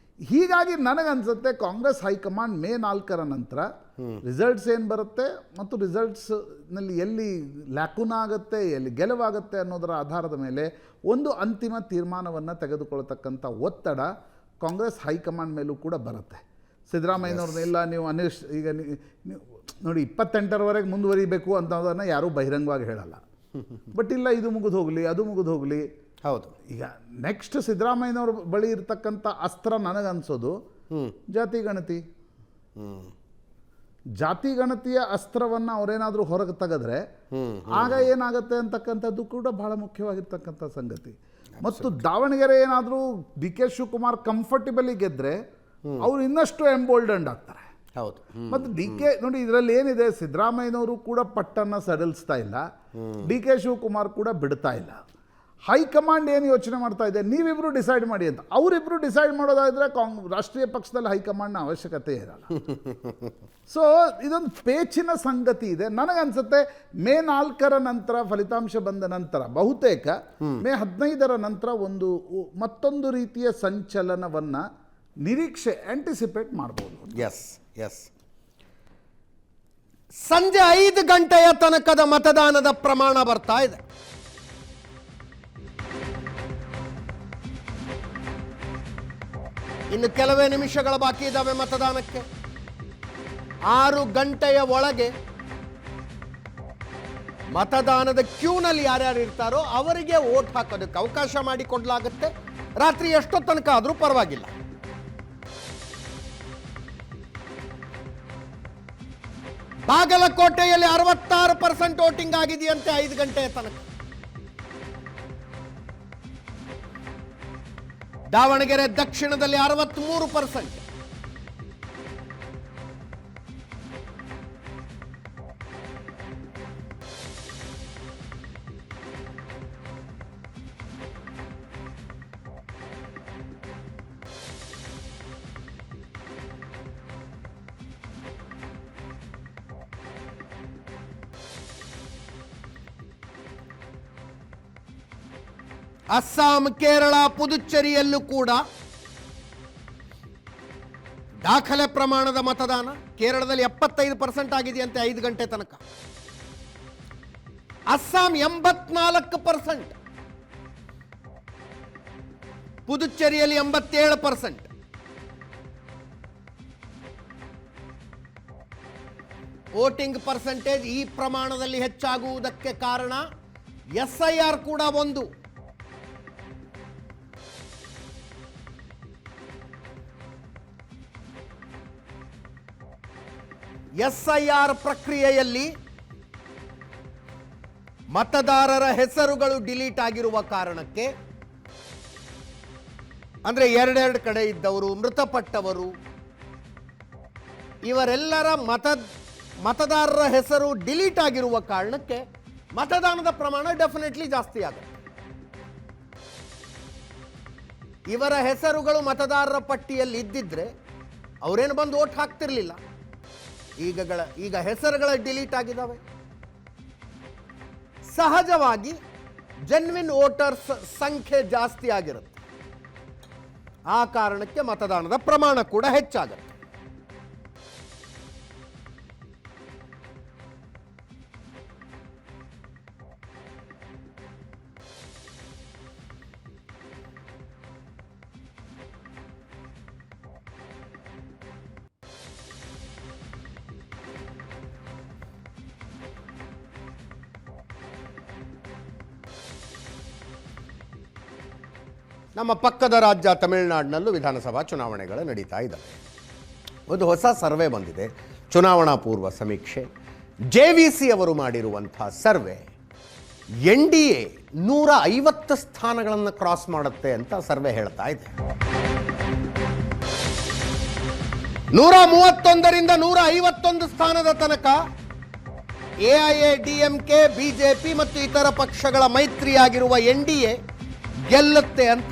ಹೀಗಾಗಿ ನನಗನ್ಸುತ್ತೆ ಕಾಂಗ್ರೆಸ್ ಹೈಕಮಾಂಡ್ ಮೇ 4ರ ನಂತರ ರಿಸಲ್ಟ್ಸ್ ಏನು ಬರುತ್ತೆ ಮತ್ತು ರಿಸಲ್ಟ್ಸ್ನಲ್ಲಿ ಎಲ್ಲಿ ಲ್ಯಾಕೂನ ಆಗುತ್ತೆ, ಎಲ್ಲಿ ಗೆಲುವಾಗುತ್ತೆ ಅನ್ನೋದರ ಆಧಾರದ ಮೇಲೆ ಒಂದು ಅಂತಿಮ ತೀರ್ಮಾನವನ್ನು ತೆಗೆದುಕೊಳ್ತಕ್ಕಂಥ ಒತ್ತಡ ಕಾಂಗ್ರೆಸ್ ಹೈಕಮಾಂಡ್ ಮೇಲೂ ಕೂಡ ಬರುತ್ತೆ. ಸಿದ್ದರಾಮಯ್ಯನವ್ರನ್ನೆಲ್ಲ ನೀವು ಈಗ ನೀವು ನೋಡಿ 28ರವರೆಗೆ ಮುಂದುವರಿಬೇಕು ಅನ್ನೋದನ್ನು ಯಾರೂ ಬಹಿರಂಗವಾಗಿ ಹೇಳಲ್ಲ. ಬಟ್ ಇಲ್ಲ, ಇದು ಮುಗಿದು ಹೋಗಲಿ, ಅದು ಮುಗಿದು ಹೋಗಲಿ. ಹೌದು, ಈಗ ನೆಕ್ಸ್ಟ್ ಸಿದ್ದರಾಮಯ್ಯನವ್ರ ಬಳಿ ಇರ್ತಕ್ಕಂಥ ಅಸ್ತ್ರ ನನಗನ್ಸೋದು ಜಾತಿ ಗಣತಿ. ಜಾತಿ ಗಣತಿಯ ಅಸ್ತ್ರವನ್ನು ಅವರೇನಾದರೂ ಹೊರಗೆ ತೆಗೆದ್ರೆ ಆಗ ಏನಾಗುತ್ತೆ ಅಂತಕ್ಕಂಥದ್ದು ಕೂಡ ಬಹಳ ಮುಖ್ಯವಾಗಿರ್ತಕ್ಕಂಥ ಸಂಗತಿ. ಮತ್ತು ದಾವಣಗೆರೆ ಏನಾದರೂ ಡಿ ಕೆ ಶಿವಕುಮಾರ್ ಕಂಫರ್ಟಬಲಿ ಗೆದ್ದರೆ ಅವರು ಇನ್ನಷ್ಟು ಎಂಬೋಲ್ಡನ್ಡ್ ಆಗ್ತಾರೆ. ಹೌದು, ಮತ್ತು ಡಿ ಕೆ ನೋಡಿ, ಇದರಲ್ಲಿ ಏನಿದೆ, ಸಿದ್ದರಾಮಯ್ಯನವರು ಕೂಡ ಪಟ್ಟನ್ನು ಸಡಿಲಿಸ್ತಾ ಇಲ್ಲ, ಡಿ ಕೆ ಶಿವಕುಮಾರ್ ಕೂಡ ಬಿಡ್ತಾ ಇಲ್ಲ. ಹೈಕಮಾಂಡ್ ಏನು ಯೋಚನೆ ಮಾಡ್ತಾ ಇದೆ, ನೀವಿಬ್ಬರು ಡಿಸೈಡ್ ಮಾಡಿ ಅಂತ. ಅವರಿಬ್ಬರು ಡಿಸೈಡ್ ಮಾಡೋದಾದರೆ ರಾಷ್ಟ್ರೀಯ ಪಕ್ಷದಲ್ಲಿ ಹೈಕಮಾಂಡ್ನ ಅವಶ್ಯಕತೆ ಇರಲ್ಲ. ಸೊ ಇದೊಂದು ಪೇಚಿನ ಸಂಗತಿ ಇದೆ. ನನಗನ್ಸುತ್ತೆ ಮೇ 4ರ ನಂತರ ಫಲಿತಾಂಶ ಬಂದ ನಂತರ ಬಹುತೇಕ ಮೇ 15ರ ನಂತರ ಮತ್ತೊಂದು ರೀತಿಯ ಸಂಚಲನವನ್ನು ಆಂಟಿಸಿಪೇಟ್ ಮಾಡ್ಬೋದು. ಎಸ್ ಸಂಜೆ 5 ಗಂಟೆಯ ತನಕದ ಮತದಾನದ ಪ್ರಮಾಣ ಬರ್ತಾ ಇದೆ. ಇನ್ನು ಕೆಲವೇ ನಿಮಿಷಗಳ ಬಾಕಿ ಇದ್ದಾವೆ ಮತದಾನಕ್ಕೆ. 6 ಗಂಟೆಯ ಒಳಗೆ ಮತದಾನದ ಕ್ಯೂನಲ್ಲಿ ಯಾರ್ಯಾರು ಇರ್ತಾರೋ ಅವರಿಗೆ ವೋಟ್ ಹಾಕೋದಕ್ಕೆ ಅವಕಾಶ ಮಾಡಿಕೊಡ್ಲಾಗುತ್ತೆ. ರಾತ್ರಿ ಎಷ್ಟೋ ತನಕ ಆದರೂ ಪರವಾಗಿಲ್ಲ. ಬಾಗಲಕೋಟೆಯಲ್ಲಿ 66% ವೋಟಿಂಗ್ ಆಗಿದೆಯಂತೆ 5 ಗಂಟೆಯ ತನಕ. ದಾವಣಗೆರೆ ದಕ್ಷಿಣದಲ್ಲಿ 63%. ಅಸ್ಸಾಂ, ಕೇರಳ, ಪುದುಚೇರಿಯಲ್ಲೂ ಕೂಡ ದಾಖಲೆ ಪ್ರಮಾಣದ ಮತದಾನ. ಕೇರಳದಲ್ಲಿ 75% ಆಗಿದೆಯಂತೆ 5 ಗಂಟೆ ತನಕ. ಅಸ್ಸಾಂ 84%, ಪುದುಚೇರಿಯಲ್ಲಿ 87%. ವೋಟಿಂಗ್ ಪರ್ಸೆಂಟೇಜ್ ಈ ಪ್ರಮಾಣದಲ್ಲಿ ಹೆಚ್ಚಾಗುವುದಕ್ಕೆ ಕಾರಣ SIR ಕೂಡ ಒಂದು. SIR ಪ್ರಕ್ರಿಯೆಯಲ್ಲಿ ಮತದಾರರ ಹೆಸರುಗಳು ಡಿಲೀಟ್ ಆಗಿರುವ ಕಾರಣಕ್ಕೆ, ಅಂದರೆ ಎರಡೆರಡು ಕಡೆ ಇದ್ದವರು, ಮೃತಪಟ್ಟವರು, ಇವರೆಲ್ಲರ ಮತದಾರರ ಹೆಸರು ಡಿಲೀಟ್ ಆಗಿರುವ ಕಾರಣಕ್ಕೆ ಮತದಾನದ ಪ್ರಮಾಣ ಡೆಫಿನೆಟ್ಲಿ ಜಾಸ್ತಿ ಆಗುತ್ತೆ. ಇವರ ಹೆಸರುಗಳು ಮತದಾರರ ಪಟ್ಟಿಯಲ್ಲಿ ಇದ್ದಿದ್ರೆ ಅವರೇನು ಬಂದು ವೋಟ್ ಹಾಕ್ತಿರ್ಲಿಲ್ಲ. ಈಗ ಹೆಸರುಗಳ ಡಿಲೀಟ್ ಆಗಿದ್ದಾವೆ. ಸಹಜವಾಗಿ ಜೆನ್ವಿನ್ ವೋಟರ್ಸ್ ಸಂಖ್ಯೆ ಜಾಸ್ತಿ ಆಗಿರುತ್ತೆ. ಆ ಕಾರಣಕ್ಕೆ ಮತದಾನದ ಪ್ರಮಾಣ ಕೂಡ ಹೆಚ್ಚಾಗುತ್ತೆ. ನಮ್ಮ ಪಕ್ಕದ ರಾಜ್ಯ ತಮಿಳುನಾಡಿನಲ್ಲೂ ವಿಧಾನಸಭಾ ಚುನಾವಣೆಗಳು ನಡೀತಾ ಇದ್ದಾವೆ. ಒಂದು ಹೊಸ ಸರ್ವೆ ಬಂದಿದೆ, ಚುನಾವಣಾ ಪೂರ್ವ ಸಮೀಕ್ಷೆ. JVC ಅವರು ಮಾಡಿರುವಂಥ ಸರ್ವೆ NDA 150 ಸ್ಥಾನಗಳನ್ನು ಕ್ರಾಸ್ ಮಾಡುತ್ತೆ ಅಂತ ಸರ್ವೆ ಹೇಳ್ತಾ ಇದೆ. 131ರಿಂದ 151 ಸ್ಥಾನದ ತನಕ AIADMK, BJP ಮತ್ತು ಇತರ ಪಕ್ಷಗಳ ಮೈತ್ರಿಯಾಗಿರುವ NDA ಗೆಲ್ಲುತ್ತೆ ಅಂತ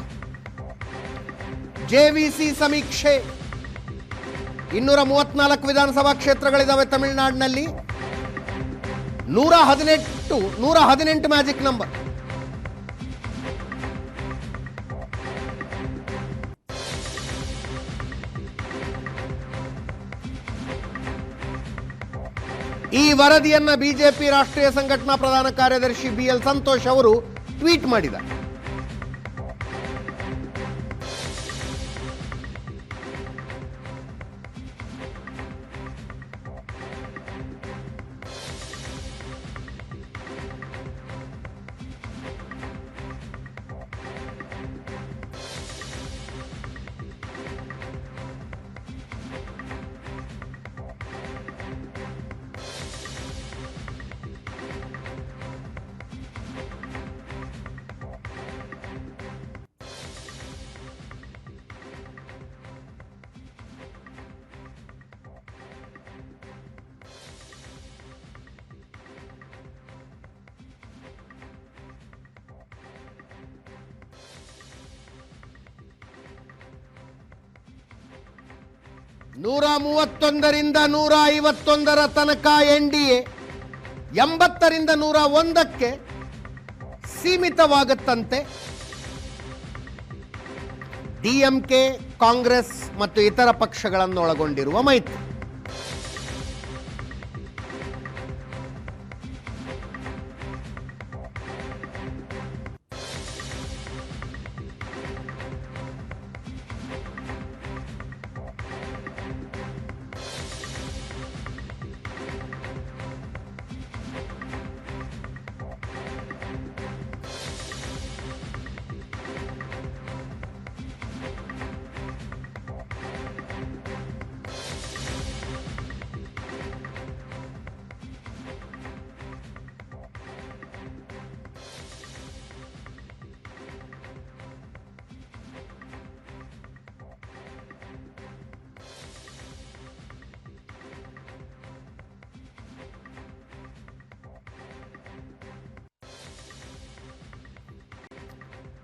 JVC ಸಮೀಕ್ಷೆ. 234 ವಿಧಾನಸಭಾ ಕ್ಷೇತ್ರಗಳಿದ್ದಾವೆ ತಮಿಳುನಾಡಿನಲ್ಲಿ. 118 ಮ್ಯಾಜಿಕ್ ನಂಬರ್. ಈ ವರದಿಯನ್ನು ಬಿಜೆಪಿ ರಾಷ್ಟ್ರೀಯ ಸಂಘಟನಾ ಪ್ರಧಾನ ಕಾರ್ಯದರ್ಶಿ BL ಸಂತೋಷ್ ಅವರು ಟ್ವೀಟ್ ಮಾಡಿದ್ದಾರೆ. ನೂರ 31ರಿಂದ 151ರ ತನಕ NDA 80ರಿಂದ 101ಕ್ಕೆ ಸೀಮಿತವಾಗುತ್ತಂತೆ. DMK, ಕಾಂಗ್ರೆಸ್ ಮತ್ತು ಇತರ ಪಕ್ಷಗಳನ್ನು ಒಳಗೊಂಡಿರುವ ಮೈತ್ರಿ.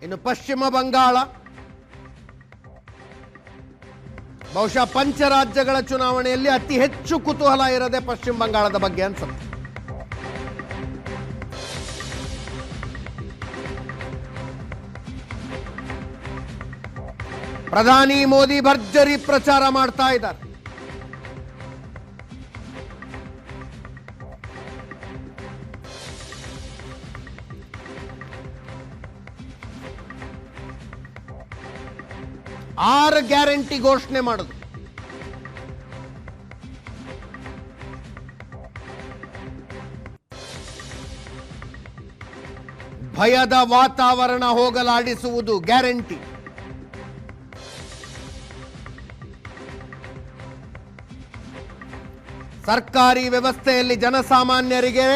ಇನ್ನು ಪಶ್ಚಿಮ ಬಂಗಾಳ ಬಹುಶಃ ಪಂಚರಾಜ್ಯಗಳ ಚುನಾವಣೆಯಲ್ಲಿ ಅತಿ ಹೆಚ್ಚು ಕುತೂಹಲ ಇರದೆ ಪಶ್ಚಿಮ ಬಂಗಾಳದ ಬಗ್ಗೆ ಅನ್ಸುತ್ತೆ. ಪ್ರಧಾನಿ ಮೋದಿ ಭರ್ಜರಿ ಪ್ರಚಾರ ಮಾಡ್ತಾ ಇದ್ದಾರೆ. ಆರು ಗ್ಯಾರಂಟಿ ಘೋಷಣೆ ಮಾಡುದು. ಭಯದ ವಾತಾವರಣ ಹೋಗಲಾಡಿಸುವುದು ಗ್ಯಾರಂಟಿ. ಸರ್ಕಾರಿ ವ್ಯವಸ್ಥೆಯಲ್ಲಿ ಜನಸಾಮಾನ್ಯರಿಗೆ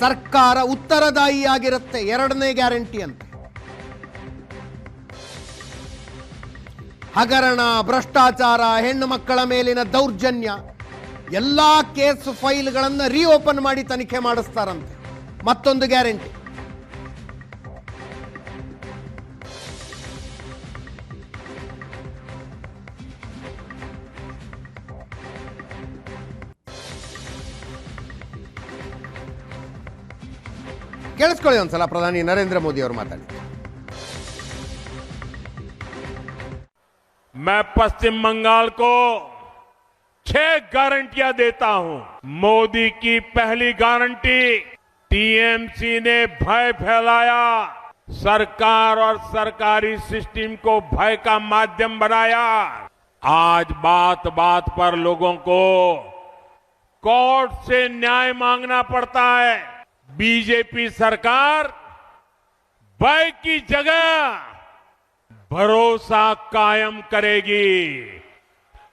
ಸರ್ಕಾರ ಉತ್ತರದಾಯಿಯಾಗಿರುತ್ತೆ. ಎರಡನೇ ಗ್ಯಾರಂಟಿ ಅಂತ. ಹಗರಣ, ಭ್ರಷ್ಟಾಚಾರ, ಹೆಣ್ಣು ಮಕ್ಕಳ ಮೇಲಿನ ದೌರ್ಜನ್ಯ ಎಲ್ಲ ಕೇಸ್ ಫೈಲ್ಗಳನ್ನು ರೀಓಪನ್ ಮಾಡಿ ತನಿಖೆ ಮಾಡಿಸ್ತಾರಂತೆ. ಮತ್ತೊಂದು ಗ್ಯಾರಂಟಿ. ಕೇಳಿಸ್ಕೊಳ್ಳಿ ಒಂದ್ಸಲ ಪ್ರಧಾನಿ ನರೇಂದ್ರ ಮೋದಿ ಅವರು ಮಾತಾಡಿ. मैं पश्चिम बंगाल को 6 गारंटियां देता हूं। मोदी की पहली गारंटी, टीएमसी ने भय फैलाया, सरकार और सरकारी सिस्टम को भय का माध्यम बनाया। आज बात बात पर लोगों को कोर्ट से न्याय मांगना पड़ता है। बीजेपी सरकार भय की जगह भरोसा कायम करेगी,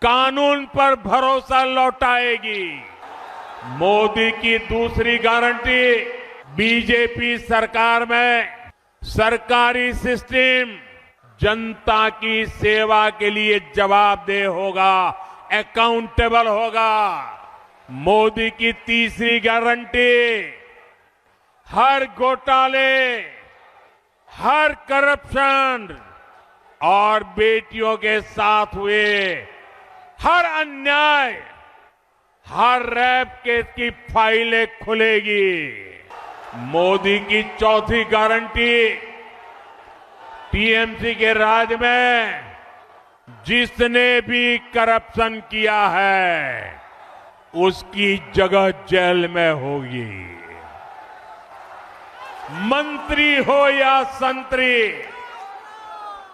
कानून पर भरोसा लौटाएगी। मोदी की दूसरी गारंटी, बीजेपी सरकार में सरकारी सिस्टम जनता की सेवा के लिए जवाबदेह होगा, अकाउंटेबल होगा। मोदी की तीसरी गारंटी, हर घोटाले, हर करप्शन और बेटियों के साथ हुए हर अन्याय, हर रेप केस की फाइलें खुलेगी। मोदी की चौथी गारंटी, टीएमसी के राज में जिसने भी करप्शन किया है उसकी जगह जेल में होगी। मंत्री हो या संतरी,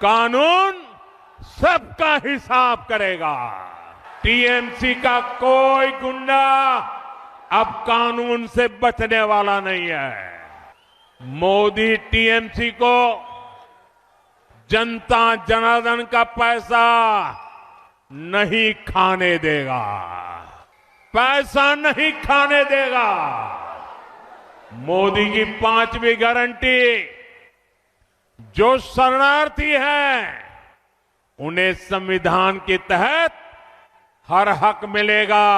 कानून सबका हिसाब करेगा। टीएमसी का कोई गुंडा अब कानून से बचने वाला नहीं है। मोदी टीएमसी को जनता जनार्दन का पैसा नहीं खाने देगा, पैसा नहीं खाने देगा। मोदी की 5वीं गारंटी, जो शरणार्थी हैं उन्हें संविधान के तहत हर हक मिलेगा,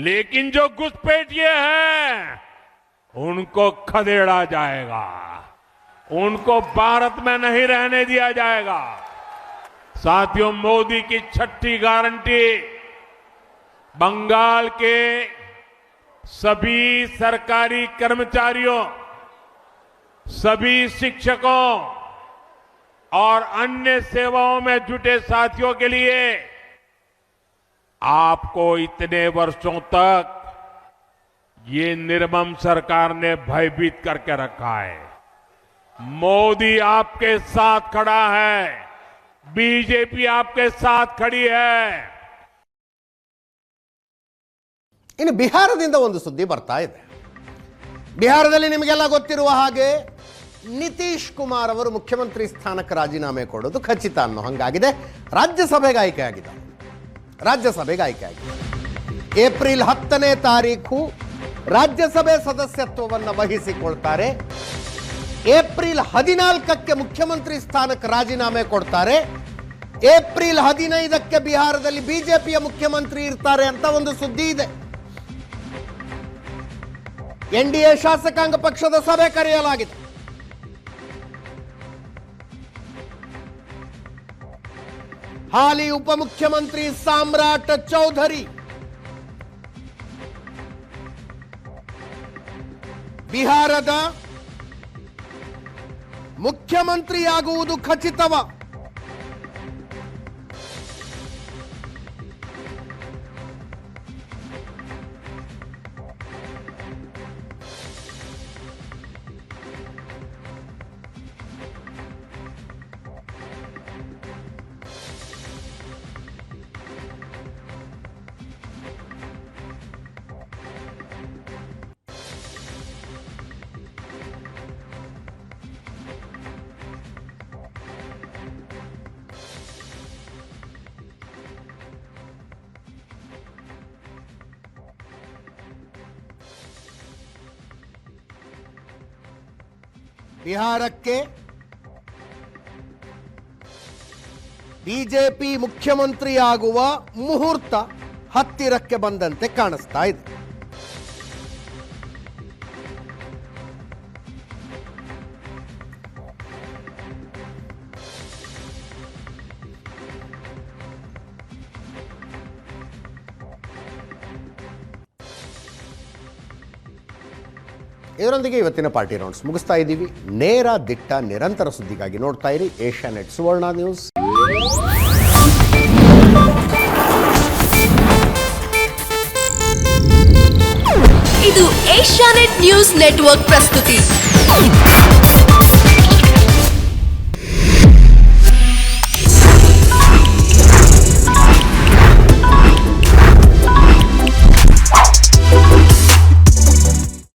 लेकिन जो घुसपैठिए हैं उनको खदेड़ा जाएगा, उनको भारत में नहीं रहने दिया जाएगा। साथियों, मोदी की 6ठी गारंटी बंगाल के सभी सरकारी कर्मचारियों, सभी शिक्षकों और अन्य सेवाओं में जुटे साथियों के लिए आपको इतने वर्षों तक ये निर्मम सरकार ने भयभीत करके रखा है। मोदी आपके साथ खड़ा है, बीजेपी आपके साथ खड़ी है। ಇನ್ನು ಬಿಹಾರದಿಂದ ಒಂದು ಸುದ್ದಿ ಬರ್ತಾ ಇದೆ. ಬಿಹಾರದಲ್ಲಿ ನಿಮಗೆಲ್ಲ ಗೊತ್ತಿರುವ ಹಾಗೆ ನಿತೀಶ್ ಕುಮಾರ್ ಅವರು ಮುಖ್ಯಮಂತ್ರಿ ಸ್ಥಾನಕ್ಕೆ ರಾಜೀನಾಮೆ ಕೊಡೋದು ಖಚಿತ ಅನ್ನೋ ಹಂಗಾಗಿದೆ. ರಾಜ್ಯಸಭೆಗೆ ಆಯ್ಕೆ ಆಗಿದ್ದಾರೆ. ಏಪ್ರಿಲ್ 10ನೇ ತಾರೀಕು ರಾಜ್ಯಸಭೆ ಸದಸ್ಯತ್ವವನ್ನು ವಹಿಸಿಕೊಳ್ತಾರೆ. ಏಪ್ರಿಲ್ 14ಕ್ಕೆ ಮುಖ್ಯಮಂತ್ರಿ ಸ್ಥಾನಕ್ಕೆ ರಾಜೀನಾಮೆ ಕೊಡ್ತಾರೆ. ಏಪ್ರಿಲ್ 15ಕ್ಕೆ ಬಿಹಾರದಲ್ಲಿ ಬಿಜೆಪಿಯ ಮುಖ್ಯಮಂತ್ರಿ ಇರ್ತಾರೆ ಅಂತ ಒಂದು ಸುದ್ದಿ ಇದೆ. ಎನ್ಡಿಎ ಶಾಸಕಾಂಗ ಪಕ್ಷದ ಸಭೆ ಕರೆಯಲಾಗಿದೆ. ಹಾಲಿ ಉಪಮುಖ್ಯಮಂತ್ರಿ ಸಾಮ್ರಾಟ್ ಚೌಧರಿ ಬಿಹಾರದ ಮುಖ್ಯಮಂತ್ರಿಯಾಗುವುದು ಖಚಿತವ. ಬಿಹಾರಕ್ಕೆ ಬಿಜೆಪಿ ಮುಖ್ಯಮಂತ್ರಿಯಾಗುವ ಮುಹೂರ್ತ ಹತ್ತಿರಕ್ಕೆ ಬಂದಂತೆ ಕಾಣಿಸ್ತಾ ಇದೆ. ಇದರೊಂದಿಗೆ ಇವತ್ತಿನ ಪಾರ್ಟಿ ರೌಂಡ್ಸ್ ಮುಗಿಸ್ತಾ ಇದ್ದೀವಿ. ನೇರ ದಿಟ್ಟ ನಿರಂತರ ಸುದ್ದಿಗಾಗಿ ನೋಡ್ತಾ ಇರಿ ಏಷ್ಯಾನೆಟ್ ಸುವರ್ಣ ನ್ಯೂಸ್. ಇದು ಏಷ್ಯಾನೆಟ್ ನ್ಯೂಸ್ ನೆಟ್ವರ್ಕ್ ಪ್ರಸ್ತುತಿ.